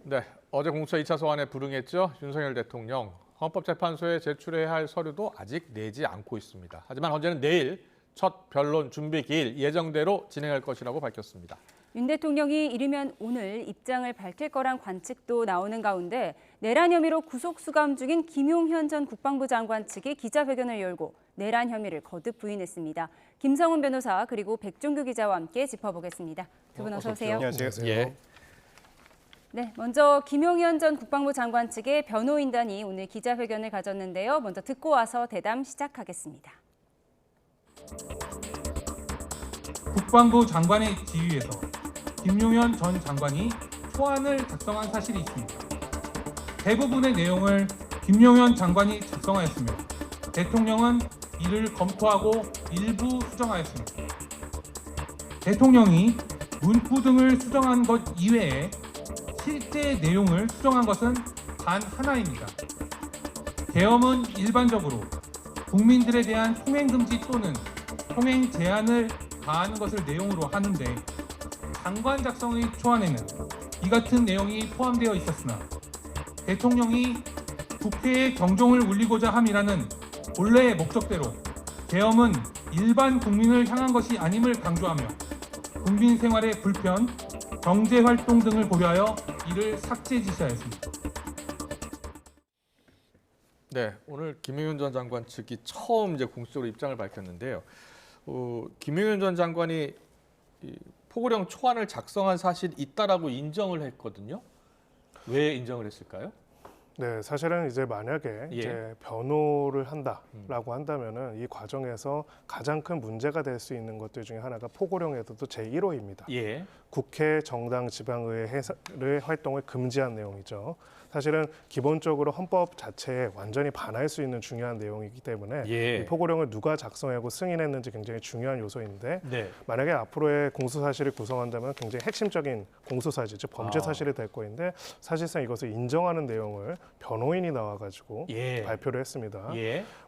네, 어제 공수처 2차 소환에 불응했죠. 윤석열 대통령. 헌법재판소에 제출해야 할 서류도 아직 내지 않고 있습니다. 하지만 헌재는 내일 첫 변론 준비 기일 예정대로 진행할 것이라고 밝혔습니다. 윤 대통령이 이르면 오늘 입장을 밝힐 거란 관측도 나오는 가운데 내란 혐의로 구속 수감 중인 김용현 전 국방부 장관 측이 기자회견을 열고 내란 혐의를 거듭 부인했습니다. 김성훈 변호사 그리고 백종규 기자와 함께 짚어보겠습니다. 두 분 어서 오세요. 안녕하세요. 예. 네, 먼저 김용현 전 국방부 장관 측의 변호인단이 오늘 기자회견을 가졌는데요. 먼저 듣고 와서 대담 시작하겠습니다. 국방부 장관의 지휘에서 김용현 전 장관이 초안을 작성한 사실이 있습니다. 대부분의 내용을 김용현 장관이 작성하였으며 대통령은 이를 검토하고 일부 수정하였습니다. 대통령이 문구 등을 수정한 것 이외에 실제 내용을 수정한 것은 단 하나입니다. 계엄은 일반적으로 국민들에 대한 통행금지 또는 통행 제한을 가하는 것을 내용으로 하는데 장관 작성의 초안에는 이 같은 내용이 포함되어 있었으나 대통령이 국회의 경종을 울리고자 함이라는 본래의 목적대로 계엄은 일반 국민을 향한 것이 아님을 강조하며 국민 생활의 불편, 경제 활동 등을 고려하여 이를 삭제 지시하였습니다. 네, 오늘 김용현 전 장관 측이 처음 이제 공식적으로 입장을 밝혔는데요. 김용현 전 장관이 포고령 초안을 작성한 사실이 있다라고 인정을 했거든요. 왜 인정을 했을까요? 네, 사실은 이제 만약에 이제 변호를 한다라고 한다면은 이 과정에서 가장 큰 문제가 될 수 있는 것들 중에 하나가 포고령에서도 제1호입니다. 국회, 정당, 지방의회의 활동을 금지한 내용이죠. 사실은 기본적으로 헌법 자체에 완전히 반할 수 있는 중요한 내용이기 때문에 이 포고령을 누가 작성하고 승인했는지 굉장히 중요한 요소인데 만약에 앞으로의 공소사실을 구성한다면 굉장히 핵심적인 공소사실, 즉 범죄 사실이 될 거인데 사실상 이것을 인정하는 내용을 변호인이 나와가지고 발표를 했습니다.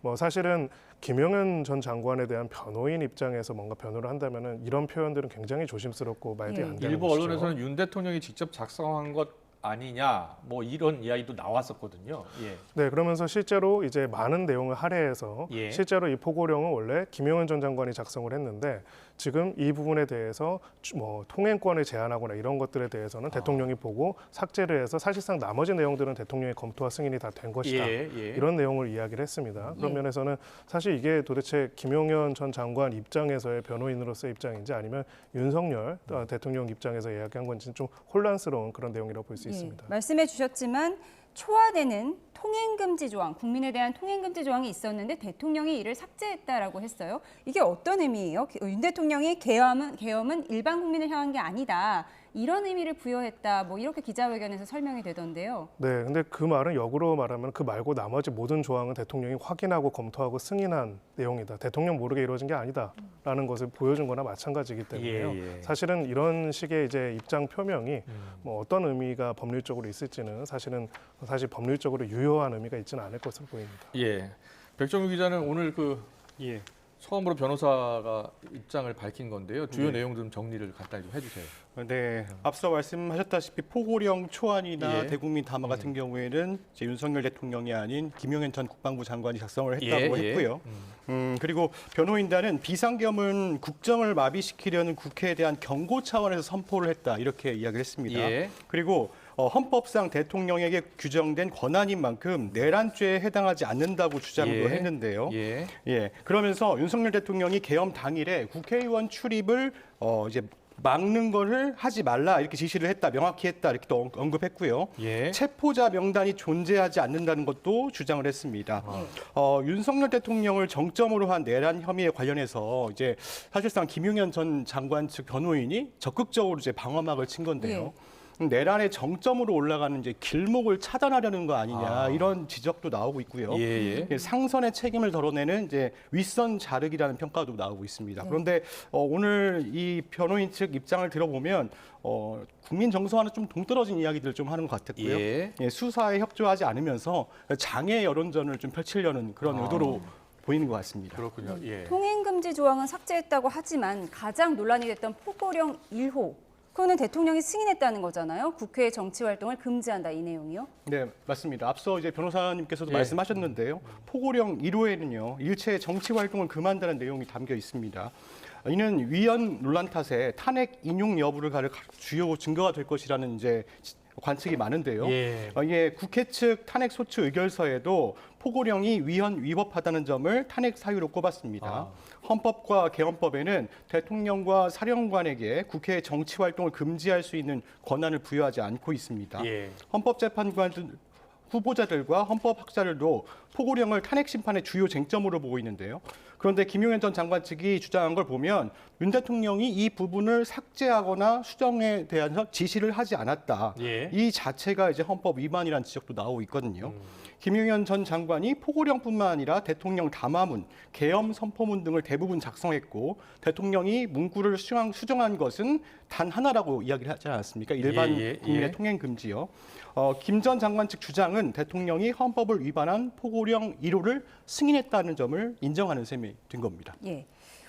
뭐 사실은 김용현 전 장관에 대한 변호인 입장에서 뭔가 변호를 한다면은 이런 표현들은 굉장히 조심스럽고 말도 안 되는 일부 것이죠. 언론에서는 윤 대통령이 직접 작성한 것 아니냐 뭐 이런 이야기도 나왔었거든요. 예. 네, 그러면서 실제로 이제 많은 내용을 할애해서 예. 실제로 이 포고령은 원래 김용현 전 장관이 작성을 했는데 지금 이 부분에 대해서 뭐 통행권을 제한하거나 이런 것들에 대해서는 대통령이 보고 삭제를 해서 사실상 나머지 내용들은 대통령의 검토와 승인이 다 된 것이다. 이런 내용을 이야기를 했습니다. 그런 면에서는 사실 이게 도대체 김용현 전 장관 입장에서의 변호인으로서의 입장인지 아니면 윤석열 대통령 입장에서 이야기한 건지 좀 혼란스러운 그런 내용이라고 볼 수 있습니다. 말씀해 주셨지만 초안에는 통행금지 조항, 국민에 대한 통행금지 조항이 있었는데 대통령이 이를 삭제했다라고 했어요. 이게 어떤 의미예요? 윤 대통령이 계엄은 일반 국민을 향한 게 아니다. 이런 의미를 부여했다. 뭐 이렇게 기자회견에서 설명이 되던데요. 네, 근데 그 말은 역으로 말하면 그 말고 나머지 모든 조항은 대통령이 확인하고 검토하고 승인한 내용이다. 대통령 모르게 이루어진 게 아니다라는 것을 보여준 거나 마찬가지이기 때문에요. 사실은 이런 식의 이제 입장 표명이 뭐 어떤 의미가 법률적으로 있을지는 사실 법률적으로 유효한 의미가 있지는 않을 것으로 보입니다. 예. 백정규 기자는 오늘 처음으로 변호사가 입장을 밝힌 건데요. 주요 내용 좀 정리를 간단히 좀 해주세요. 네, 앞서 말씀하셨다시피 포고령 초안이나 대국민 담화 같은 경우에는 이제 윤석열 대통령이 아닌 김용현 전 국방부 장관이 작성을 했다고 했고요. 그리고 변호인단은 비상계엄은 국정을 마비시키려는 국회에 대한 경고 차원에서 선포를 했다 이렇게 이야기를 했습니다. 그리고 헌법상 대통령에게 규정된 권한인 만큼 내란죄에 해당하지 않는다고 주장도 했는데요. 그러면서 윤석열 대통령이 계엄 당일에 국회의원 출입을 이제 막는 거를 하지 말라 이렇게 지시를 했다, 명확히 했다 이렇게 또 언급했고요. 체포자 명단이 존재하지 않는다는 것도 주장을 했습니다. 윤석열 대통령을 정점으로 한 내란 혐의에 관련해서 이제 사실상 김용현 전 장관 측 변호인이 적극적으로 이제 방어막을 친 건데요. 내란의 정점으로 올라가는 이제 길목을 차단하려는 거 아니냐 이런 지적도 나오고 있고요. 상선의 책임을 덜어내는 이제 윗선 자르기라는 평가도 나오고 있습니다. 그런데 오늘 이 변호인 측 입장을 들어보면 국민 정서와는 좀 동떨어진 이야기들을 좀 하는 것 같았고요. 수사에 협조하지 않으면서 장애 여론전을 좀 펼치려는 그런 의도로 보이는 것 같습니다. 그렇군요. 통행금지 조항은 삭제했다고 하지만 가장 논란이 됐던 포고령 1호. 그거는 대통령이 승인했다는 거잖아요. 국회의 정치 활동을 금지한다 이 내용이요? 네, 맞습니다. 앞서 이제 변호사님께서도 말씀하셨는데요. 포고령 1호에는요. 일체의 정치 활동을 금한다는 내용이 담겨 있습니다. 이는 위헌 논란 탓에 탄핵 인용 여부를 가릴 주요 증거가 될 것이라는 이제 관측이 많은데요. 이게 국회 측 탄핵 소추 의결서에도 포고령이 위헌 위법하다는 점을 탄핵 사유로 꼽았습니다. 헌법과 개헌법에는 대통령과 사령관에게 국회의 정치 활동을 금지할 수 있는 권한을 부여하지 않고 있습니다. 헌법재판관 후보자들과 헌법학자들도 포고령을 탄핵 심판의 주요 쟁점으로 보고 있는데요. 그런데 김용현 전 장관 측이 주장한 걸 보면 윤 대통령이 이 부분을 삭제하거나 수정에 대한 지시를 하지 않았다. 이 자체가 이제 헌법 위반이라는 지적도 나오고 있거든요. 김용현 전 장관이 포고령뿐만 아니라 대통령 담화문, 계엄 선포문 등을 대부분 작성했고 대통령이 문구를 수정한 것은 단 하나라고 이야기를 하지 않았습니까? 일반 국민의 통행 금지요. 김 전 장관 측 주장은 대통령이 헌법을 위반한 포고령 1호를 승인했다는 점을 인정하는 셈이 된 겁니다.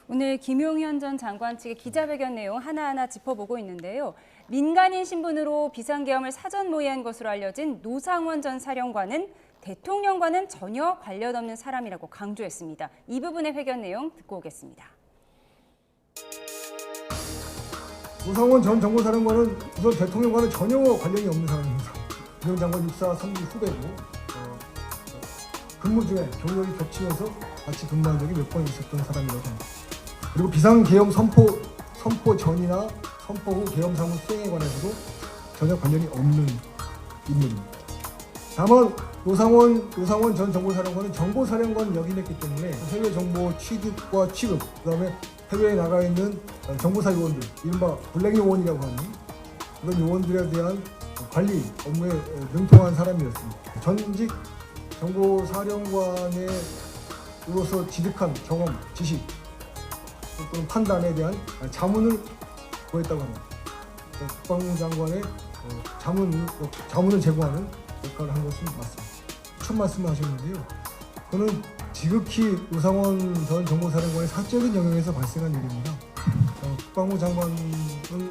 오늘 김용현 전 장관 측의 기자회견 내용 하나하나 짚어보고 있는데요. 민간인 신분으로 비상계엄을 사전 모의한 것으로 알려진 노상원 전 사령관은 대통령과는 전혀 관련 없는 사람이라고 강조했습니다. 이 부분의 회견 내용 듣고 오겠습니다. 노상원 전 정보사령관은 우선 대통령과는 전혀 관련이 없는 사람입니다. 김용현 장관 입사 3기 후배고 근무 중에 경력이 겹치면서 같이 근무한 적이 몇 번 있었던 사람이라고 합니다. 그리고 비상계엄 선포 전이나 선포 후 계엄 사무 수행에 관해서도 전혀 관련이 없는 인물입니다. 다만 노상원 전 정보사령관은 정보사령관 역임했기 때문에 해외 정보 취득과 취급, 그다음에 해외에 나가 있는 정보사 요원들, 이른바 블랙 요원이라고 하는 그런 요원들에 대한 관리 업무에 능통한 사람이었습니다. 전직 정보사령관으로서 지득한 경험, 지식 또는 판단에 대한 자문을 구했다고 합니다. 국방부 장관의 자문을 제공하는 역할을 한 것은 맞습니다. 첫 말씀을 하셨는데요. 그는 지극히 노상원 전 정보사령관의 사적인 영역에서 발생한 일입니다. 국방부 장관은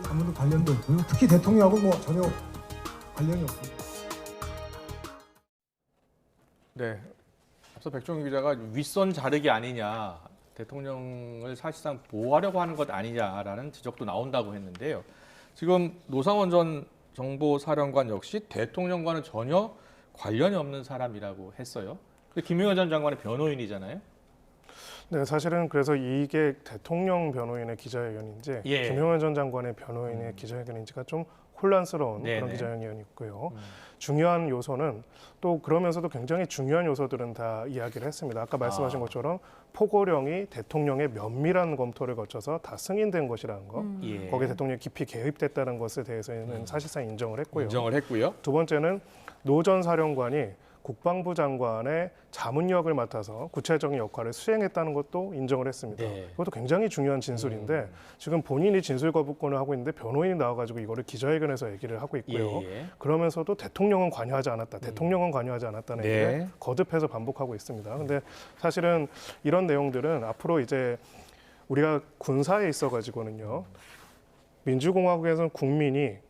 아무도 관련도 없고요. 특히 대통령하고 전혀 관련이 없습니다. 네, 앞서 백종원 기자가 윗선 자르기 아니냐, 대통령을 사실상 보호하려고 하는 것 아니냐라는 지적도 나온다고 했는데요. 지금 노상원 전 정보사령관 역시 대통령과는 전혀 관련이 없는 사람이라고 했어요. 근데 김용현 전 장관의 변호인이잖아요. 네, 사실은 그래서 이게 대통령 변호인의 기자회견인지 김용현 전 장관의 변호인의 기자회견인지가 좀 혼란스러운 그런 기자회견이었고요. 중요한 요소는 또 그러면서도 굉장히 중요한 요소들은 다 이야기를 했습니다. 아까 말씀하신 것처럼 포고령이 대통령의 면밀한 검토를 거쳐서 다 승인된 것이라는 거, 거기에 대통령이 깊이 개입됐다는 것에 대해서는 사실상 인정을 했고요. 두 번째는 노 전 사령관이 국방부 장관의 자문역을 맡아서 구체적인 역할을 수행했다는 것도 인정을 했습니다. 그것도 굉장히 중요한 진술인데 지금 본인이 진술 거부권을 하고 있는데 변호인이 나와가지고 이거를 기자회견에서 얘기를 하고 있고요. 그러면서도 대통령은 관여하지 않았다. 대통령은 관여하지 않았다는 얘기를 거듭해서 반복하고 있습니다. 근데 사실은 이런 내용들은 앞으로 이제 우리가 군사에 있어가지고는요. 민주공화국에서는 국민의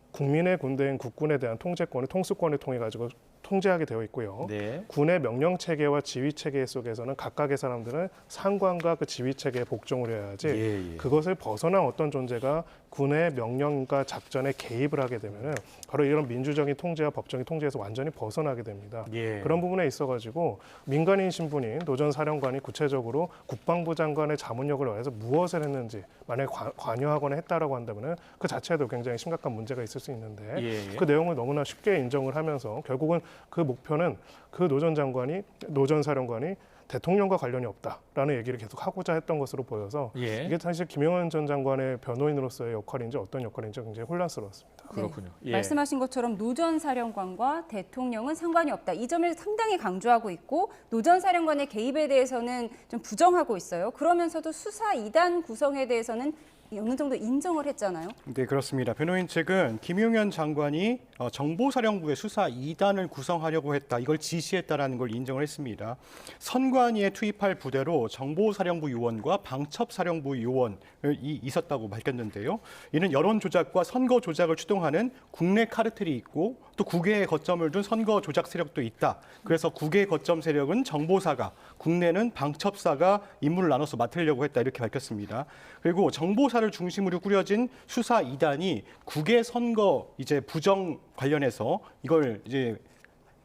군대인 국군에 대한 통제권을 통수권을 통해 가지고 통제하게 되어 있고요. 군의 명령 체계와 지휘 체계 속에서는 각각의 사람들은 상관과 그 지휘 체계에 복종을 해야지 그것을 벗어난 어떤 존재가 군의 명령과 작전에 개입을 하게 되면은 바로 이런 민주적인 통제와 법적인 통제에서 완전히 벗어나게 됩니다. 그런 부분에 있어가지고 민간인 신분인 노 전 사령관이 구체적으로 국방부 장관의 자문역을 위해서 무엇을 했는지 만약에 관여하거나 했다라고 한다면은 그 자체에도 굉장히 심각한 문제가 있을 수 있는데 그 내용을 너무나 쉽게 인정을 하면서 결국은 그 목표는 그 노 전 사령관이 대통령과 관련이 없다라는 얘기를 계속 하고자 했던 것으로 보여서 이게 사실 김용현 전 장관의 변호인으로서의 역할인지 어떤 역할인지 굉장히 혼란스러웠습니다. 그렇군요. 말씀하신 것처럼 노 전 사령관과 대통령은 상관이 없다. 이 점을 상당히 강조하고 있고 노 전 사령관의 개입에 대해서는 좀 부정하고 있어요. 그러면서도 수사 2단 구성에 대해서는 어느 정도 인정을 했잖아요. 네, 그렇습니다. 변호인 측은 김용현 장관이 정보사령부의 수사 2단을 구성하려고 했다. 이걸 지시했다라는 걸 인정을 했습니다. 선관위에 투입할 부대로 정보사령부 요원과 방첩사령부 요원이 있었다고 밝혔는데요. 이는 여론 조작과 선거 조작을 추동하는 국내 카르텔이 있고 또 국외에 거점을 둔 선거 조작 세력도 있다. 그래서 국외 거점 세력은 정보사가, 국내는 방첩사가 임무를 나눠서 맡으려고 했다. 이렇게 밝혔습니다. 그리고 정보사를 중심으로 꾸려진 수사 2단이 국외 선거 이제 부정 관련해서 이걸 이제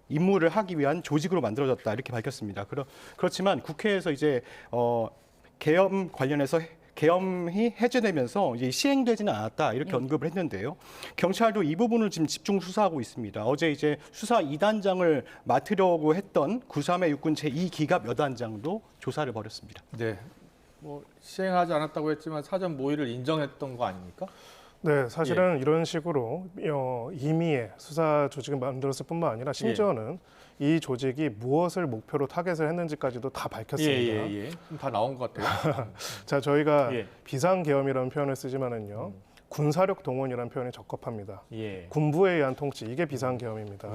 임무를 하기 위한 조직으로 만들어졌다. 이렇게 밝혔습니다. 그렇지만 국회에서 이제 계엄 관련해서 계엄이 해제되면서 이제 시행되지는 않았다 이렇게 언급을 했는데요. 경찰도 이 부분을 지금 집중 수사하고 있습니다. 어제 이제 수사 2단장을 맡으려고 했던 93의 육군 제2기갑 여단장도 조사를 벌였습니다. 네, 뭐 시행하지 않았다고 했지만 사전 모의를 인정했던 거 아닙니까? 네, 사실은 이런 식으로 임의의 수사 조직을 만들었을 뿐만 아니라 심지어는 이 조직이 무엇을 목표로 타겟을 했는지까지도 다 밝혔습니다. 다 나온 것 같아요. 자, 저희가 비상계엄이라는 표현을 쓰지만은요. 군사력 동원이라는 표현이 적합합니다. 군부에 의한 통치, 이게 비상계엄입니다.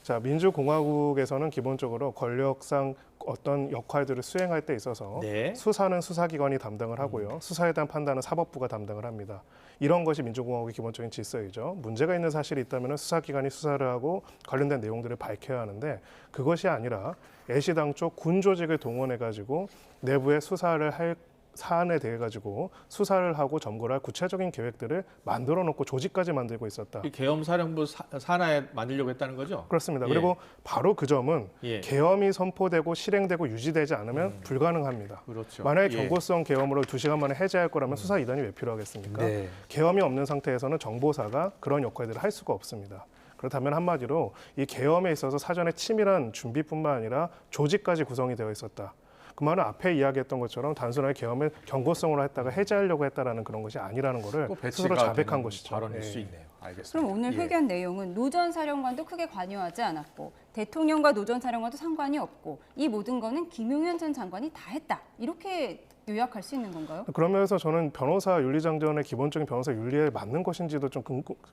자, 민주공화국에서는 기본적으로 권력상 어떤 역할들을 수행할 때 있어서 수사는 수사기관이 담당을 하고요. 수사에 대한 판단은 사법부가 담당을 합니다. 이런 것이 민주공화국의 기본적인 질서이죠. 문제가 있는 사실이 있다면 수사기관이 수사를 하고 관련된 내용들을 밝혀야 하는데 그것이 아니라 애시당초 군 조직을 동원해가지고 내부에 수사를 할 사안에 대해 가지고 수사를 하고 점거를 할 구체적인 계획들을 만들어 놓고 조직까지 만들고 있었다. 이 계엄사령부 산하에 만들려고 했다는 거죠? 그렇습니다. 그리고 바로 그 점은 계엄이 선포되고 실행되고 유지되지 않으면 불가능합니다. 그렇죠. 만약에 경고성 계엄으로 2시간 만에 해제할 거라면 수사 2단이 왜 필요하겠습니까? 계엄이 없는 상태에서는 정보사가 그런 역할들을 할 수가 없습니다. 그렇다면 한마디로 이 계엄에 있어서 사전에 치밀한 준비뿐만 아니라 조직까지 구성이 되어 있었다. 그 말은 앞에 이야기했던 것처럼 단순하게 계엄을 경고성으로 했다가 해제하려고 했다라는 그런 것이 아니라는 거를 스스로 자백한 것이죠. 발언일 수 있네요. 알겠습니다. 그럼 오늘 회견 내용은 노 전 사령관도 크게 관여하지 않았고 대통령과 노 전 사령관도 상관이 없고 이 모든 거는 김용현 전 장관이 다 했다. 이렇게 요약할 수 있는 건가요? 그러면서 저는 변호사 윤리장전의 기본적인 변호사 윤리에 맞는 것인지도 좀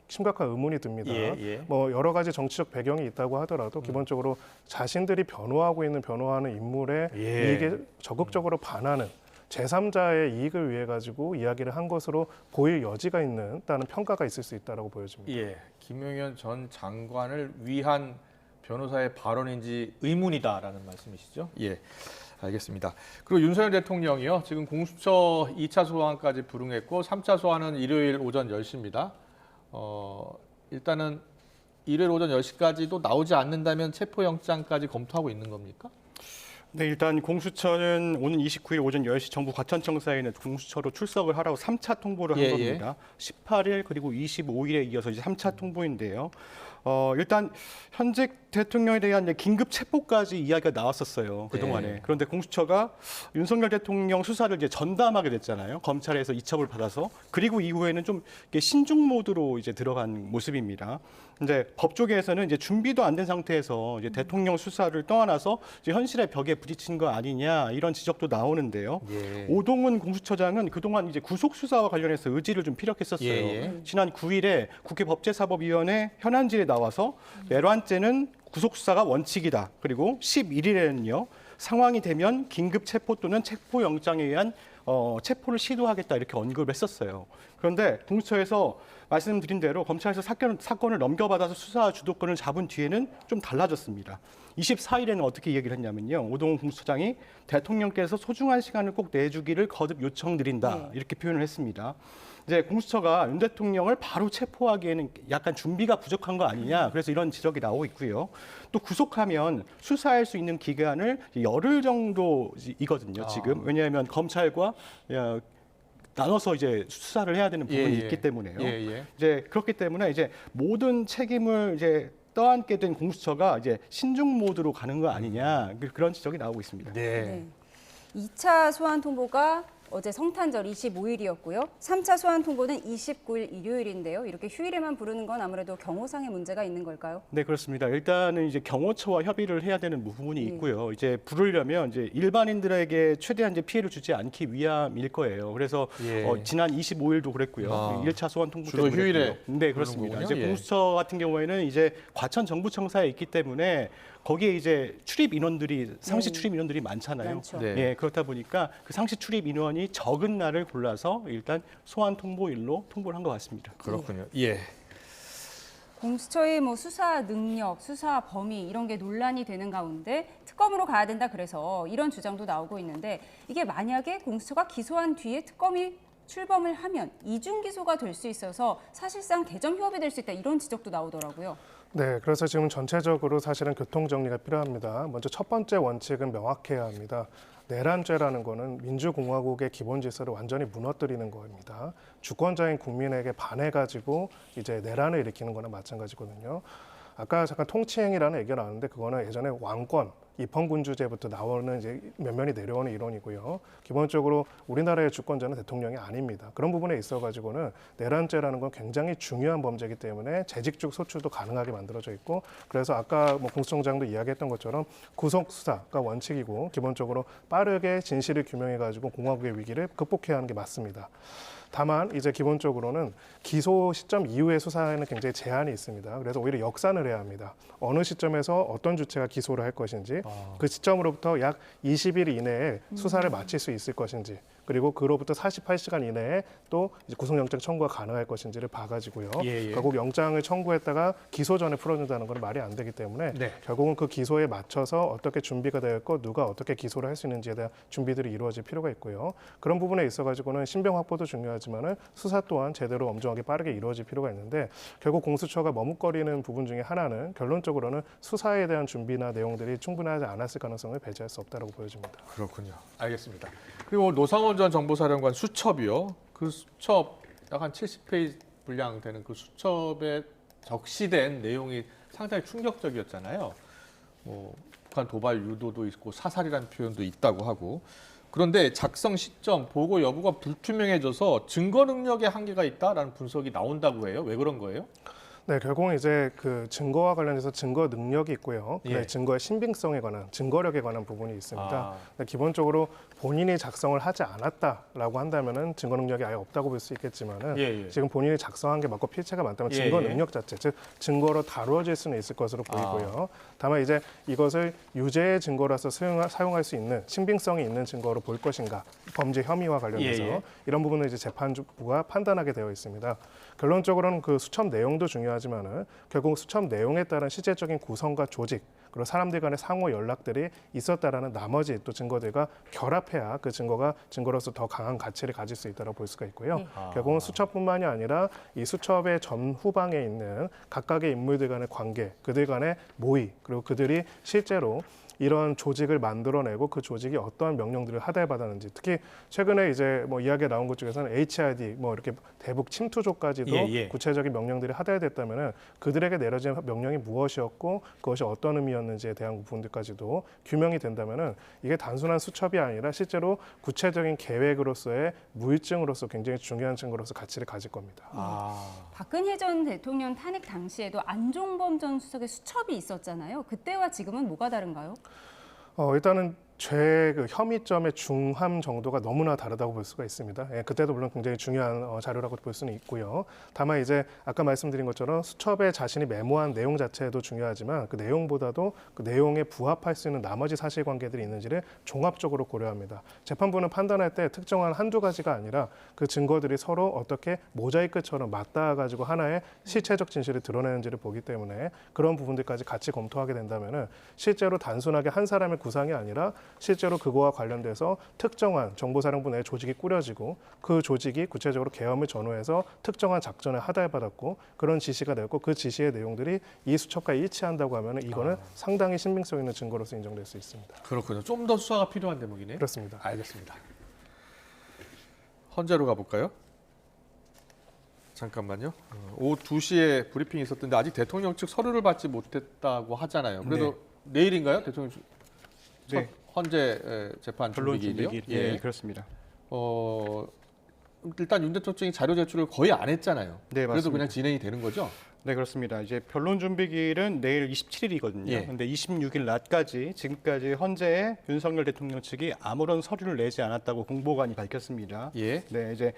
심각한 의문이 듭니다. 뭐 여러 가지 정치적 배경이 있다고 하더라도 기본적으로 자신들이 변호하고 있는 변호하는 인물의 이익에 적극적으로 반하는 제3자의 이익을 위해 가지고 이야기를 한 것으로 보일 여지가 있다는 평가가 있을 수 있다고 보여집니다. 예, 김용현 전 장관을 위한 변호사의 발언인지 의문이다라는 말씀이시죠? 예, 알겠습니다. 그리고 윤석열 대통령이요, 지금 공수처 2차 소환까지 불응했고 3차 소환은 일요일 오전 10시입니다. 일단은 일요일 오전 10시까지도 나오지 않는다면 체포영장까지 검토하고 있는 겁니까? 네, 일단 공수처는 오는 29일 오전 10시 정부 과천청사에는 공수처로 출석을 하라고 3차 통보를 한 겁니다. 18일 그리고 25일에 이어서 이제 3차 통보인데요. 일단 현직 대통령에 대한 긴급 체포까지 이야기가 나왔었어요, 그동안에. 네. 그런데 공수처가 윤석열 대통령 수사를 이제 전담하게 됐잖아요. 검찰에서 이첩을 받아서. 그리고 이후에는 좀 신중 모드로 이제 들어간 모습입니다. 이제 법조계에서는 이제 준비도 안 된 상태에서 이제 대통령 수사를 떠안아서 이제 현실의 벽에 부딪힌 거 아니냐 이런 지적도 나오는데요. 예. 오동훈 공수처장은 그동안 이제 구속 수사와 관련해서 의지를 좀 피력했었어요. 예. 지난 9일에 국회 법제사법위원회 현안질에 나와서 내란죄는 구속 수사가 원칙이다. 그리고 11일에는요. 상황이 되면 긴급 체포 또는 체포영장에 의한 체포를 시도하겠다 이렇게 언급을 했었어요. 그런데 공수처에서 말씀드린 대로 검찰에서 사건을 넘겨받아서 수사 주도권을 잡은 뒤에는 좀 달라졌습니다. 24일에는 어떻게 얘기를 했냐면요. 오동훈 공수처장이 대통령께서 소중한 시간을 꼭 내주기를 거듭 요청드린다 이렇게 표현을 했습니다. 이제 공수처가 윤 대통령을 바로 체포하기에는 약간 준비가 부족한 거 아니냐, 그래서 이런 지적이 나오고 있고요. 또 구속하면 수사할 수 있는 기간을 열흘 정도이거든요, 지금. 왜냐하면 검찰과 나눠서 이제 수사를 해야 되는 부분이 있기 때문에요. 이제 그렇기 때문에 이제 모든 책임을 이제 떠안게 된 공수처가 이제 신중 모드로 가는 거 아니냐, 그런 지적이 나오고 있습니다. 네. 2차 소환 통보가 어제 성탄절 25일이었고요. 3차 소환 통보는 29일 일요일인데요. 이렇게 휴일에만 부르는 건 아무래도 경호상의 문제가 있는 걸까요? 네, 그렇습니다. 일단은 이제 경호처와 협의를 해야 되는 부분이 있고요. 이제 부르려면 이제 일반인들에게 최대한 이제 피해를 주지 않기 위함일 거예요. 그래서 지난 25일도 그랬고요. 1차 소환 통보 때도 주로 휴일에 네, 그렇습니다. 이제 거군요. 공수처 같은 경우에는 이제 과천 정부청사에 있기 때문에 거기에 이제 출입 인원들이 상시 출입 인원들이 많잖아요. 예, 그렇다 보니까 그 상시 출입 인원이 적은 날을 골라서 일단 소환 통보일로 통보를 한 것 같습니다. 그렇군요. 예. 공수처의 수사 능력, 수사 범위 이런 게 논란이 되는 가운데 특검으로 가야 된다 그래서 이런 주장도 나오고 있는데 이게 만약에 공수처가 기소한 뒤에 특검이 출범을 하면 이중 기소가 될 수 있어서 사실상 대전 휴업이 될 수 있다 이런 지적도 나오더라고요. 네, 그래서 지금 전체적으로 사실은 교통 정리가 필요합니다. 먼저 첫 번째 원칙은 명확해야 합니다. 내란죄라는 거는 민주공화국의 기본 질서를 완전히 무너뜨리는 겁니다. 주권자인 국민에게 반해가지고 이제 내란을 일으키는 거나 마찬가지거든요. 아까 잠깐 통치행위라는 얘기가 나왔는데 그거는 예전에 왕권, 입헌군주제부터 나오는 이제 면면이 내려오는 이론이고요. 기본적으로 우리나라의 주권자는 대통령이 아닙니다. 그런 부분에 있어가지고는 내란죄라는 건 굉장히 중요한 범죄이기 때문에 재직적 소추도 가능하게 만들어져 있고 그래서 아까 공수처장도 이야기했던 것처럼 구속 수사가 원칙이고 기본적으로 빠르게 진실을 규명해가지고 공화국의 위기를 극복해야 하는 게 맞습니다. 다만 이제 기본적으로는 기소 시점 이후의 수사에는 굉장히 제한이 있습니다. 그래서 오히려 역산을 해야 합니다. 어느 시점에서 어떤 주체가 기소를 할 것인지 그 시점으로부터 약 20일 이내에 수사를 마칠 수 있을 것인지 그리고 그로부터 48시간 이내에 또 이제 구속영장 청구가 가능할 것인지를 봐가지고요. 결국 영장을 청구했다가 기소 전에 풀어준다는 건 말이 안 되기 때문에 결국은 그 기소에 맞춰서 어떻게 준비가 되었고 누가 어떻게 기소를 할 수 있는지에 대한 준비들이 이루어질 필요가 있고요. 그런 부분에 있어가지고는 신병 확보도 중요하지만은 수사 또한 제대로 엄정하게 빠르게 이루어질 필요가 있는데 결국 공수처가 머뭇거리는 부분 중에 하나는 결론적으로는 수사에 대한 준비나 내용들이 충분하지 않았을 가능성을 배제할 수 없다고 보여집니다. 그렇군요. 알겠습니다. 그리고 노상원 전 정보사령관 수첩이요. 그 수첩 약 한 70페이지 분량 되는 그 수첩에 적시된 내용이 상당히 충격적이었잖아요. 북한 도발 유도도 있고 사살이라는 표현도 있다고 하고 그런데 작성 시점, 보고 여부가 불투명해져서 증거 능력에 한계가 있다라는 분석이 나온다고 해요. 왜 그런 거예요? 네, 결국은 이제 그 증거와 관련해서 증거 능력이 있고요. 예. 증거의 신빙성에 관한, 증거력에 관한 부분이 있습니다. 기본적으로 본인이 작성을 하지 않았다라고 한다면은 증거 능력이 아예 없다고 볼 수 있겠지만은 예. 지금 본인이 작성한 게 맞고 필체가 많다면 예. 증거 능력 자체, 즉 증거로 다루어질 수는 있을 것으로 보이고요. 다만 이제 이것을 유죄의 증거로서 사용할 수 있는 신빙성이 있는 증거로 볼 것인가, 범죄 혐의와 관련해서 예. 이런 부분을 이제 재판부가 판단하게 되어 있습니다. 결론적으로는 그 수첩 내용도 중요하지만은 결국 수첩 내용에 따른 실제적인 구성과 조직, 그리고 사람들 간의 상호 연락들이 있었다라는 나머지 또 증거들과 결합해야 그 증거가 증거로서 더 강한 가치를 가질 수 있다고 볼 수가 있고요. 결국은 수첩뿐만이 아니라 이 수첩의 전후방에 있는 각각의 인물들 간의 관계, 그들 간의 모의, 그리고 그들이 실제로 이런 조직을 만들어내고 그 조직이 어떠한 명령들을 하달받았는지, 특히 최근에 이제 뭐 이야기가 나온 것 중에서는 HRD 뭐 이렇게 대북 침투조까지도 구체적인 명령들이 하달됐다면은 그들에게 내려진 명령이 무엇이었고 그것이 어떤 의미였는지에 대한 부분들까지도 규명이 된다면은 이게 단순한 수첩이 아니라 실제로 구체적인 계획으로서의 무일증으로서 굉장히 중요한 증거로서 가치를 가질 겁니다. 박근혜 전 대통령 탄핵 당시에도 안종범 전 수석의 수첩이 있었잖아요. 그때와 지금은 뭐가 다른가요? 일단은 그 혐의점의 중함 정도가 너무나 다르다고 볼 수가 있습니다. 예, 그때도 물론 굉장히 중요한 자료라고 볼 수는 있고요. 다만 이제 아까 말씀드린 것처럼 수첩에 자신이 메모한 내용 자체도 중요하지만 그 내용보다도 그 내용에 부합할 수 있는 나머지 사실관계들이 있는지를 종합적으로 고려합니다. 재판부는 판단할 때 특정한 한두 가지가 아니라 그 증거들이 서로 어떻게 모자이크처럼 맞닿아가지고 하나의 실체적 진실을 드러내는지를 보기 때문에 그런 부분들까지 같이 검토하게 된다면은 실제로 단순하게 한 사람의 구상이 아니라 실제로 그거와 관련돼서 특정한 정보사령부 내 조직이 꾸려지고 그 조직이 구체적으로 계엄을 전후해서 특정한 작전을 하달받았고 그런 지시가 되었고 그 지시의 내용들이 이 수첩과 일치한다고 하면 이거는 상당히 신빙성 있는 증거로서 인정될 수 있습니다. 그렇군요. 좀 더 수사가 필요한 대목이네요. 그렇습니다. 알겠습니다. 헌재로 가볼까요? 잠깐만요. 오후 2시에 브리핑이 있었던데 아직 대통령 측 서류를 받지 못했다고 하잖아요. 그래도 내일인가요? 대통령 측 네. 헌재 재판 준비기일이요? 예, 그렇습니다. 일단 윤 대통령이 자료 제출을 거의 안 했잖아요. 네, 맞습니다. 그래도 그냥 진행이 되는 거죠? 네, 그렇습니다. 이제 변론 준비기일은 내일 27일이거든요. 예. 근데 26일 낮까지 지금까지 헌재에 윤석열 대통령 측이 아무런 서류를 내지 않았다고 공보관이 밝혔습니다. 예. 네, 이제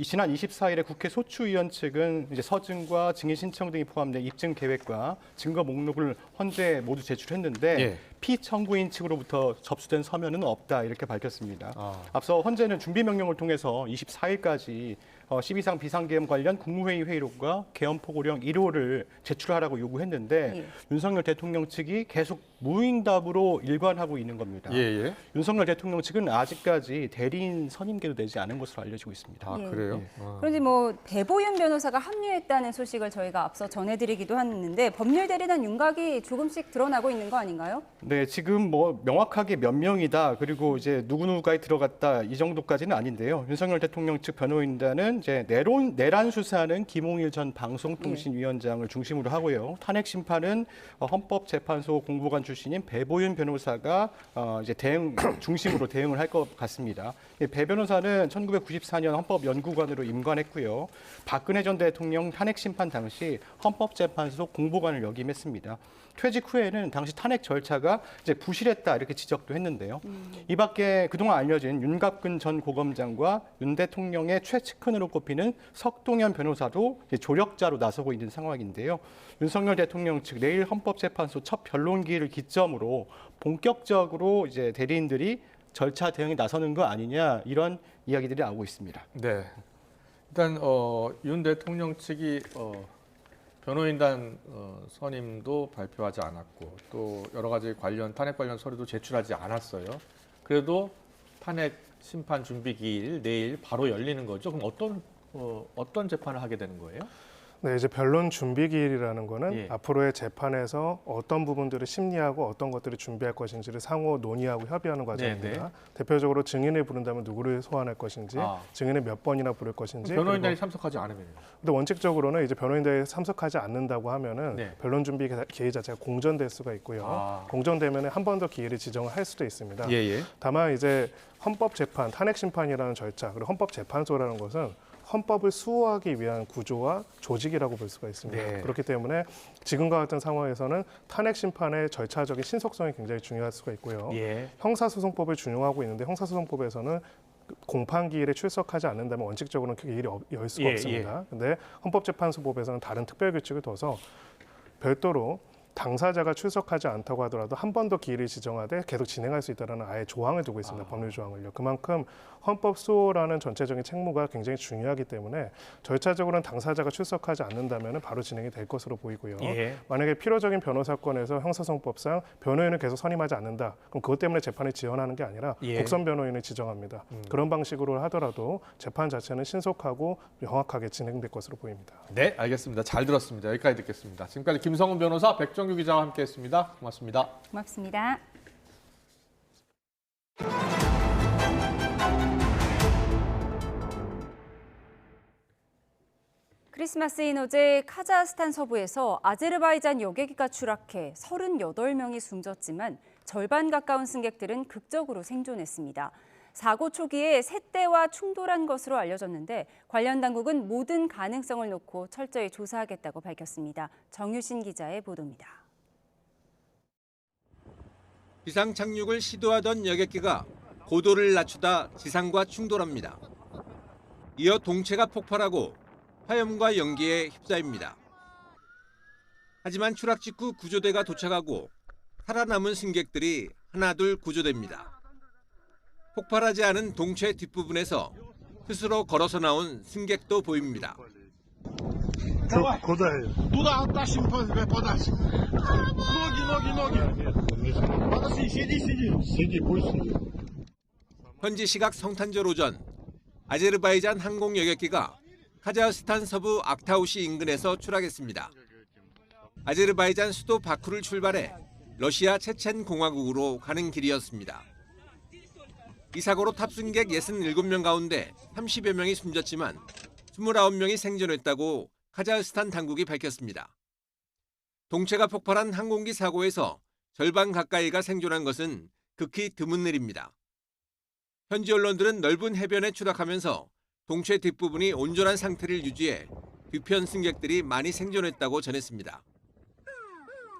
지난 24일에 국회 소추위원 측은 이제 서증과 증인 신청 등이 포함된 입증 계획과 증거 목록을 헌재에 모두 제출했는데 예. 피청구인 측으로부터 접수된 서면은 없다 이렇게 밝혔습니다. 앞서 헌재는 준비 명령을 통해서 24일까지 12상 비상계엄 관련 국무회의 회의록과 계엄 포고령 1호를 제출하라고 요구했는데 윤석열 대통령 측이 계속 무응답으로 일관하고 있는 겁니다. 윤석열 대통령 측은 아직까지 대리인 선임계도 내지 않은 것으로 알려지고 있습니다. 그래요? 그런데 뭐 배보윤 변호사가 합류했다는 소식을 저희가 앞서 전해드리기도 했는데 법률 대리단 윤곽이 조금씩 드러나고 있는 거 아닌가요? 네, 지금 뭐 명확하게 몇 명이다 그리고 이제 누구누구가 들어갔다 이 정도까지는 아닌데요. 윤석열 대통령 측 변호인단은 이제 내란 수사는 김홍일 전 방송통신위원장을 중심으로 하고요. 탄핵 심판은 헌법재판소 공보관 출신인 배보윤 변호사가 이제 중심으로 대응을 할 것 같습니다. 배 변호사는 1994년 헌법연구관으로 임관했고요. 박근혜 전 대통령 탄핵 심판 당시 헌법재판소 공보관을 역임했습니다. 퇴직 후에는 당시 탄핵 절차가 이제 부실했다 이렇게 지적도 했는데요. 이 밖에 그동안 알려진 윤갑근 전 고검장과 윤 대통령의 최측근으로 꼽히는 석동현 변호사도 이제 조력자로 나서고 있는 상황인데요. 윤석열 대통령 측 내일 헌법재판소 첫 변론기일을 기점으로 본격적으로 이제 대리인들이 절차 대응에 나서는 거 아니냐 이런 이야기들이 나오고 있습니다. 네. 일단 윤 대통령 측이 변호인단 선임도 발표하지 않았고 또 여러 가지 탄핵 관련 서류도 제출하지 않았어요. 그래도 탄핵 심판 준비 기일 내일 바로 열리는 거죠. 그럼 어떤 재판을 하게 되는 거예요? 네, 이제 변론 준비 기일이라는 거는 앞으로의 재판에서 어떤 부분들을 심리하고 어떤 것들을 준비할 것인지를 상호 논의하고 협의하는 과정입니다. 대표적으로 증인을 부른다면 누구를 소환할 것인지, 증인을 몇 번이나 부를 것인지. 변호인단이 참석하지 않으면요? 근데 원칙적으로는 이제 변호인단이 참석하지 않는다고 하면은 변론 준비 기일 자체가 공전될 수가 있고요. 공전되면 한 번 더 기일을 지정을 할 수도 있습니다. 다만 이제 헌법재판, 탄핵심판이라는 절차, 그리고 헌법재판소라는 것은 헌법을 수호하기 위한 구조와 조직이라고 볼 수가 있습니다. 그렇기 때문에 지금과 같은 상황에서는 탄핵 심판의 절차적인 신속성이 굉장히 중요할 수가 있고요. 형사소송법을 준용하고 있는데 형사소송법에서는 공판기일에 출석하지 않는다면 원칙적으로는 기일이 열 수가 없습니다. 근데 헌법재판소법에서는 다른 특별규칙을 둬서 별도로 당사자가 출석하지 않다고 하더라도 한 번 더 기일을 지정하되 계속 진행할 수 있다는 아예 조항을 두고 있습니다. 법률 조항을요. 그만큼 헌법 수호라는 전체적인 책무가 굉장히 중요하기 때문에 절차적으로는 당사자가 출석하지 않는다면 바로 진행이 될 것으로 보이고요. 만약에 필요적인 변호사건에서 형사소송법상 변호인을 계속 선임하지 않는다. 그럼 그것 때문에 재판을 지연하는 게 아니라 국선 변호인을 지정합니다. 그런 방식으로 하더라도 재판 자체는 신속하고 정확하게 진행될 것으로 보입니다. 네, 알겠습니다. 잘 들었습니다. 여기까지 듣겠습니다. 지금까지 김성훈 변호사, 백정규 기자와 함께했습니다. 고맙습니다. 고맙습니다. 크리스마스인 어제 카자흐스탄 서부에서 아제르바이잔 여객기가 추락해 38명이 숨졌지만 절반 가까운 승객들은 극적으로 생존했습니다. 사고 초기에 셋대와 충돌한 것으로 알려졌는데 관련 당국은 모든 가능성을 놓고 철저히 조사하겠다고 밝혔습니다. 정유신 기자의 보도입니다. 비상 착륙을 시도하던 여객기가 고도를 낮추다 지상과 충돌합니다. 이어 동체가 폭발하고 화염과 연기에 휩싸입니다. 하지만 추락 직후 구조대가 도착하고 살아남은 승객들이 하나둘 구조됩니다. 폭발하지 않은 동체 뒷부분에서 스스로 걸어서 나온 승객도 보입니다. 현지 시각 성탄절 오전 아제르바이잔 항공 여객기가 카자흐스탄 서부 악타우시 인근에서 추락했습니다. 아제르바이잔 수도 바쿠를 출발해 러시아 체첸 공화국으로 가는 길이었습니다. 이 사고로 탑승객 67명 가운데 30여 명이 숨졌지만 29명이 생존했다고 카자흐스탄 당국이 밝혔습니다. 동체가 폭발한 항공기 사고에서 절반 가까이가 생존한 것은 극히 드문 일입니다. 현지 언론들은 넓은 해변에 추락하면서 동체 뒷부분이 온전한 상태를 유지해 뒤편 승객들이 많이 생존했다고 전했습니다.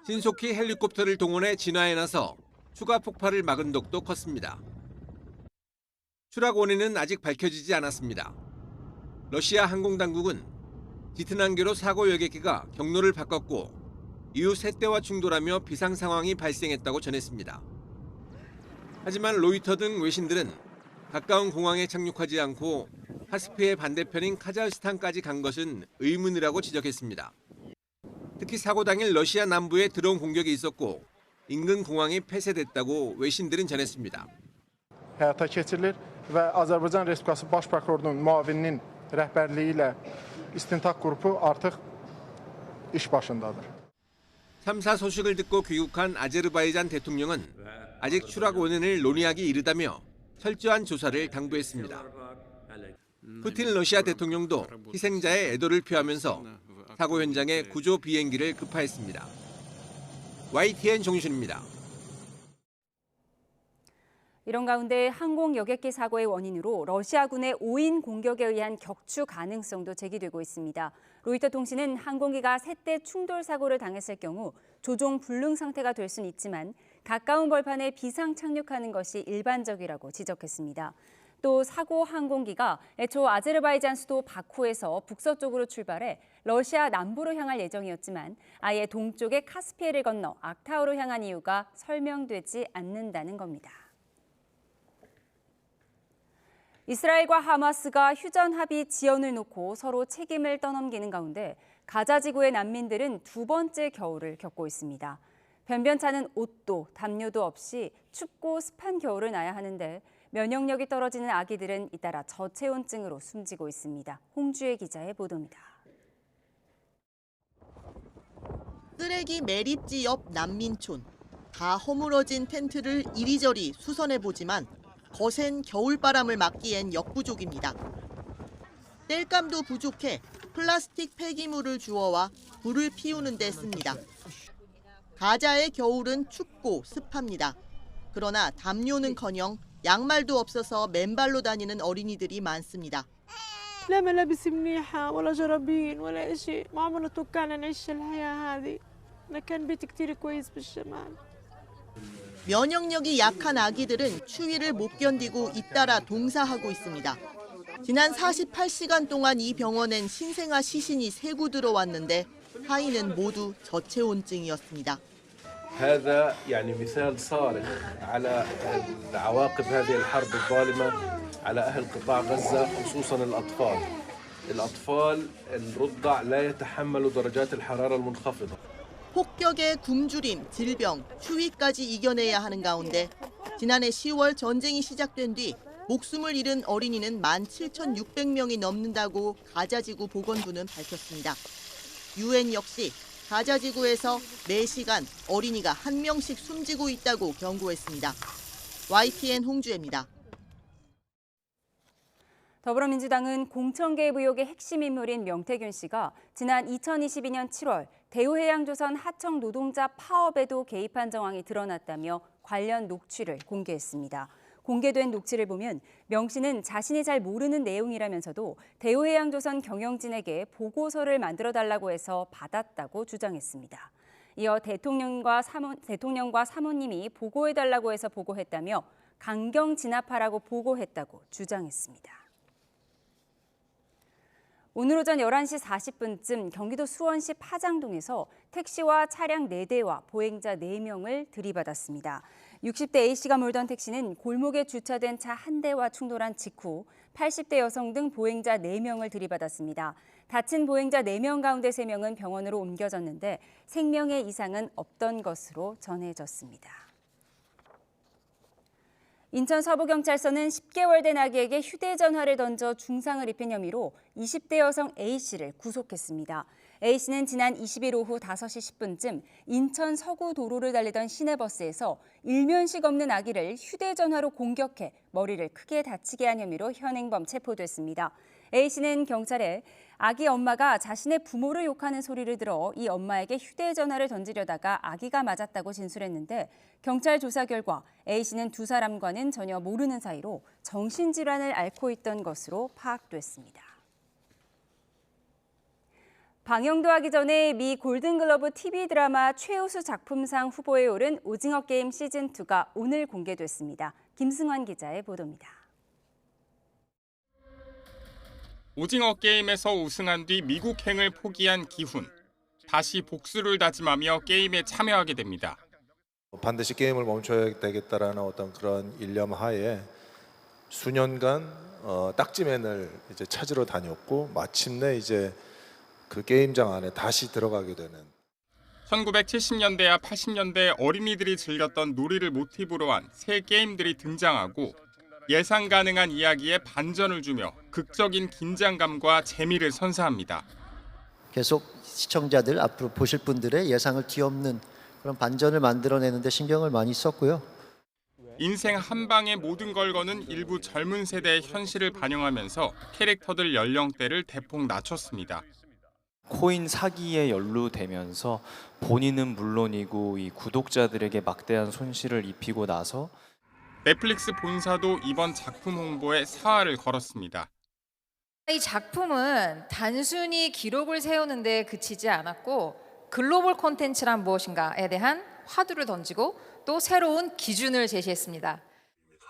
신속히 헬리콥터를 동원해 진화에 나서 추가 폭발을 막은 덕도 컸습니다. 추락 원인은 아직 밝혀지지 않았습니다. 러시아 항공당국은 짙은 안개로 사고 여객기가 경로를 바꿨고 이후 셋대와 충돌하며 비상 상황이 발생했다고 전했습니다. 하지만 로이터 등 외신들은 가까운 공항에 착륙하지 않고 카스피의 반대편인 카자흐스탄까지 간 것은 의문이라고 지적했습니다. 특히 사고 당일 러시아 남부에 드론 공격이 있었고 인근 공항이 폐쇄됐다고 외신들은 전했습니다. həyata keçirilir və Azərbaycan Respublikası Baş Prokurorunun müavininin rəhbərliyi ilə istintaq qrupu artıq iş başındadır. 참사 소식을 듣고 귀국한 아제르바이잔 대통령은 아직 추락 원인을 논의하기 이르다며 철저한 조사를 당부했습니다. 푸틴 러시아 대통령도 희생자의 애도를 표하면서 사고 현장에 구조 비행기를 급파했습니다. YTN 정유신입니다. 이런 가운데 항공 여객기 사고의 원인으로 러시아군의 5인 공격에 의한 격추 가능성도 제기되고 있습니다. 로이터 통신은 항공기가 셋대 충돌 사고를 당했을 경우 조종 불능 상태가 될 수는 있지만 가까운 벌판에 비상 착륙하는 것이 일반적이라고 지적했습니다. 또 사고 항공기가 애초 아제르바이잔 수도 바쿠에서 북서쪽으로 출발해 러시아 남부로 향할 예정이었지만 아예 동쪽의 카스피해를 건너 악타우로 향한 이유가 설명되지 않는다는 겁니다. 이스라엘과 하마스가 휴전 합의 지연을 놓고 서로 책임을 떠넘기는 가운데 가자 지구의 난민들은 두 번째 겨울을 겪고 있습니다. 변변찮은 옷도 담요도 없이 춥고 습한 겨울을 나야 하는데 면역력이 떨어지는 아기들은 잇따라 저체온증으로 숨지고 있습니다. 홍주혜 기자의 보도입니다. 쓰레기 매립지 옆 난민촌. 다 허물어진 텐트를 이리저리 수선해보지만 거센 겨울바람을 막기엔 역부족입니다. 땔감도 부족해 플라스틱 폐기물을 주워와 불을 피우는 데 씁니다. 가자의 겨울은 춥고 습합니다. 그러나 담요는커녕 양말도 없어서 맨발로 다니는 어린이들이 많습니다. لا ملابس منيحة ولا جرابين ولا شيء، ما عمرنا توقعنا نعيش الحياة هذه. أنا كان بيتي كتير كويس بالشمال. 면역력이 약한 아기들은 추위를 못 견디고 잇따라 동사하고 있습니다. 지난 48시간 동안 이 병원엔 신생아 시신이 3구 들어왔는데 하인은 모두 저체온증이었습니다. هذا يعني مثال صارخ على عواقب هذه الحرب الظالمة على أهل قطاع غزة خصوصا الأطفال. الأطفال الرضع لا يتحملوا درجات الحرارة المنخفضة. 폭격에 굶주림, 질병, 추위까지 이겨내야 하는 가운데 지난해 10월 전쟁이 시작된 뒤 목숨을 잃은 어린이는 17,600명이 넘는다고 가자지구 보건부는 밝혔습니다. UN 역시 가자지구에서 매시간 어린이가 1명씩 숨지고 있다고 경고했습니다. YTN 홍주혜입니다. 더불어민주당은 공천 개입 의혹의 핵심 인물인 명태균 씨가 지난 2022년 7월 대우해양조선 하청 노동자 파업에도 개입한 정황이 드러났다며 관련 녹취를 공개했습니다. 공개된 녹취를 보면 명 씨는 자신이 잘 모르는 내용이라면서도 대우해양조선 경영진에게 보고서를 만들어달라고 해서 받았다고 주장했습니다. 이어 대통령과 사모님이 보고해달라고 해서 보고했다며 강경 진압하라고 보고했다고 주장했습니다. 오늘 오전 11시 40분쯤 경기도 수원시 파장동에서 택시와 차량 4대와 보행자 4명을 들이받았습니다. 60대 A씨가 몰던 택시는 골목에 주차된 차 1대와 충돌한 직후 80대 여성 등 보행자 4명을 들이받았습니다. 다친 보행자 4명 가운데 3명은 병원으로 옮겨졌는데 생명의 이상은 없던 것으로 전해졌습니다. 인천 서부경찰서는 10개월 된 아기에게 휴대전화를 던져 중상을 입힌 혐의로 20대 여성 A씨를 구속했습니다. A씨는 지난 20일 오후 5시 10분쯤 인천 서구 도로를 달리던 시내버스에서 일면식 없는 아기를 휴대전화로 공격해 머리를 크게 다치게 한 혐의로 현행범 체포됐습니다. A씨는 경찰에 아기 엄마가 자신의 부모를 욕하는 소리를 들어 이 엄마에게 휴대전화를 던지려다가 아기가 맞았다고 진술했는데 경찰 조사 결과 A씨는 두 사람과는 전혀 모르는 사이로 정신질환을 앓고 있던 것으로 파악됐습니다. 방영도 하기 전에 미 골든글러브 TV 드라마 최우수 작품상 후보에 오른 오징어 게임 시즌2가 오늘 공개됐습니다. 김승환 기자의 보도입니다. 오징어 게임에서 우승한 뒤 미국행을 포기한 기훈. 다시 복수를 다짐하며 게임에 참여하게 됩니다. 반드시 게임을 멈춰야 되겠다라는 어떤 그런 일념 하에 수년간 딱지맨을 이제 찾으러 다녔고 마침내 이제 그 게임장 안에 다시 들어가게 되는. 1970년대와 80년대 어린이들이 즐겼던 놀이를 모티브로 한 새 게임들이 등장하고 예상 가능한 이야기에 반전을 주며 극적인 긴장감과 재미를 선사합니다. 계속 시청자들 앞으로 보실 분들의 예상을 뒤엎는 그런 반전을 만들어내는 데 신경을 많이 썼고요. 인생 한 방에 모든 걸 거는 일부 젊은 세대의 현실을 반영하면서 캐릭터들 연령대를 대폭 낮췄습니다. 코인 사기에 연루되면서 본인은 물론이고 이 구독자들에게 막대한 손실을 입히고 나서 넷플릭스 본사도 이번 작품 홍보에 사활을 걸었습니다. 이 작품은 단순히 기록을 세우는 데 그치지 않았고 글로벌 콘텐츠란 무엇인가에 대한 화두를 던지고 또 새로운 기준을 제시했습니다.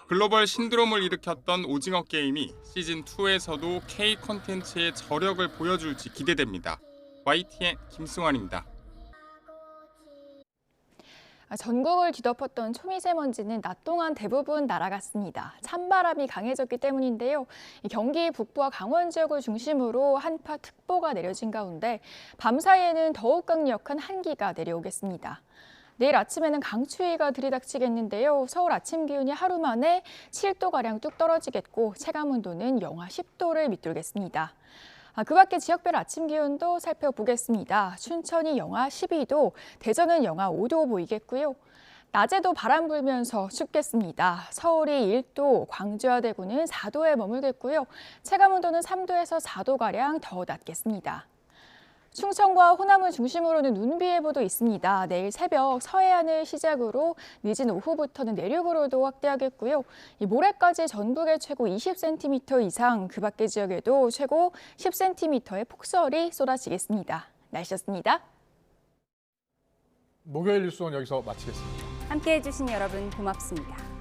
글로벌 신드롬을 일으켰던 오징어 게임이 시즌2에서도 K 콘텐츠의 저력을 보여줄지 기대됩니다. YTN 김승환입니다. 전국을 뒤덮었던 초미세먼지는 낮 동안 대부분 날아갔습니다. 찬바람이 강해졌기 때문인데요. 경기 북부와 강원 지역을 중심으로 한파특보가 내려진 가운데 밤사이에는 더욱 강력한 한기가 내려오겠습니다. 내일 아침에는 강추위가 들이닥치겠는데요. 서울 아침 기온이 하루 만에 7도가량 뚝 떨어지겠고 체감온도는 영하 10도를 밑돌겠습니다. 그 밖에 지역별 아침 기온도 살펴보겠습니다. 춘천이 영하 12도, 대전은 영하 5도 보이겠고요. 낮에도 바람 불면서 춥겠습니다. 서울이 1도, 광주와 대구는 4도에 머물겠고요. 체감온도는 3도에서 4도가량 더 낮겠습니다. 충청과 호남을 중심으로는 눈비 예보도 있습니다. 내일 새벽 서해안을 시작으로 늦은 오후부터는 내륙으로도 확대하겠고요. 모레까지 전북에 최고 20cm 이상, 그 밖의 지역에도 최고 10cm의 폭설이 쏟아지겠습니다. 날씨였습니다. 목요일 뉴스원 여기서 마치겠습니다. 함께해 주신 여러분 고맙습니다.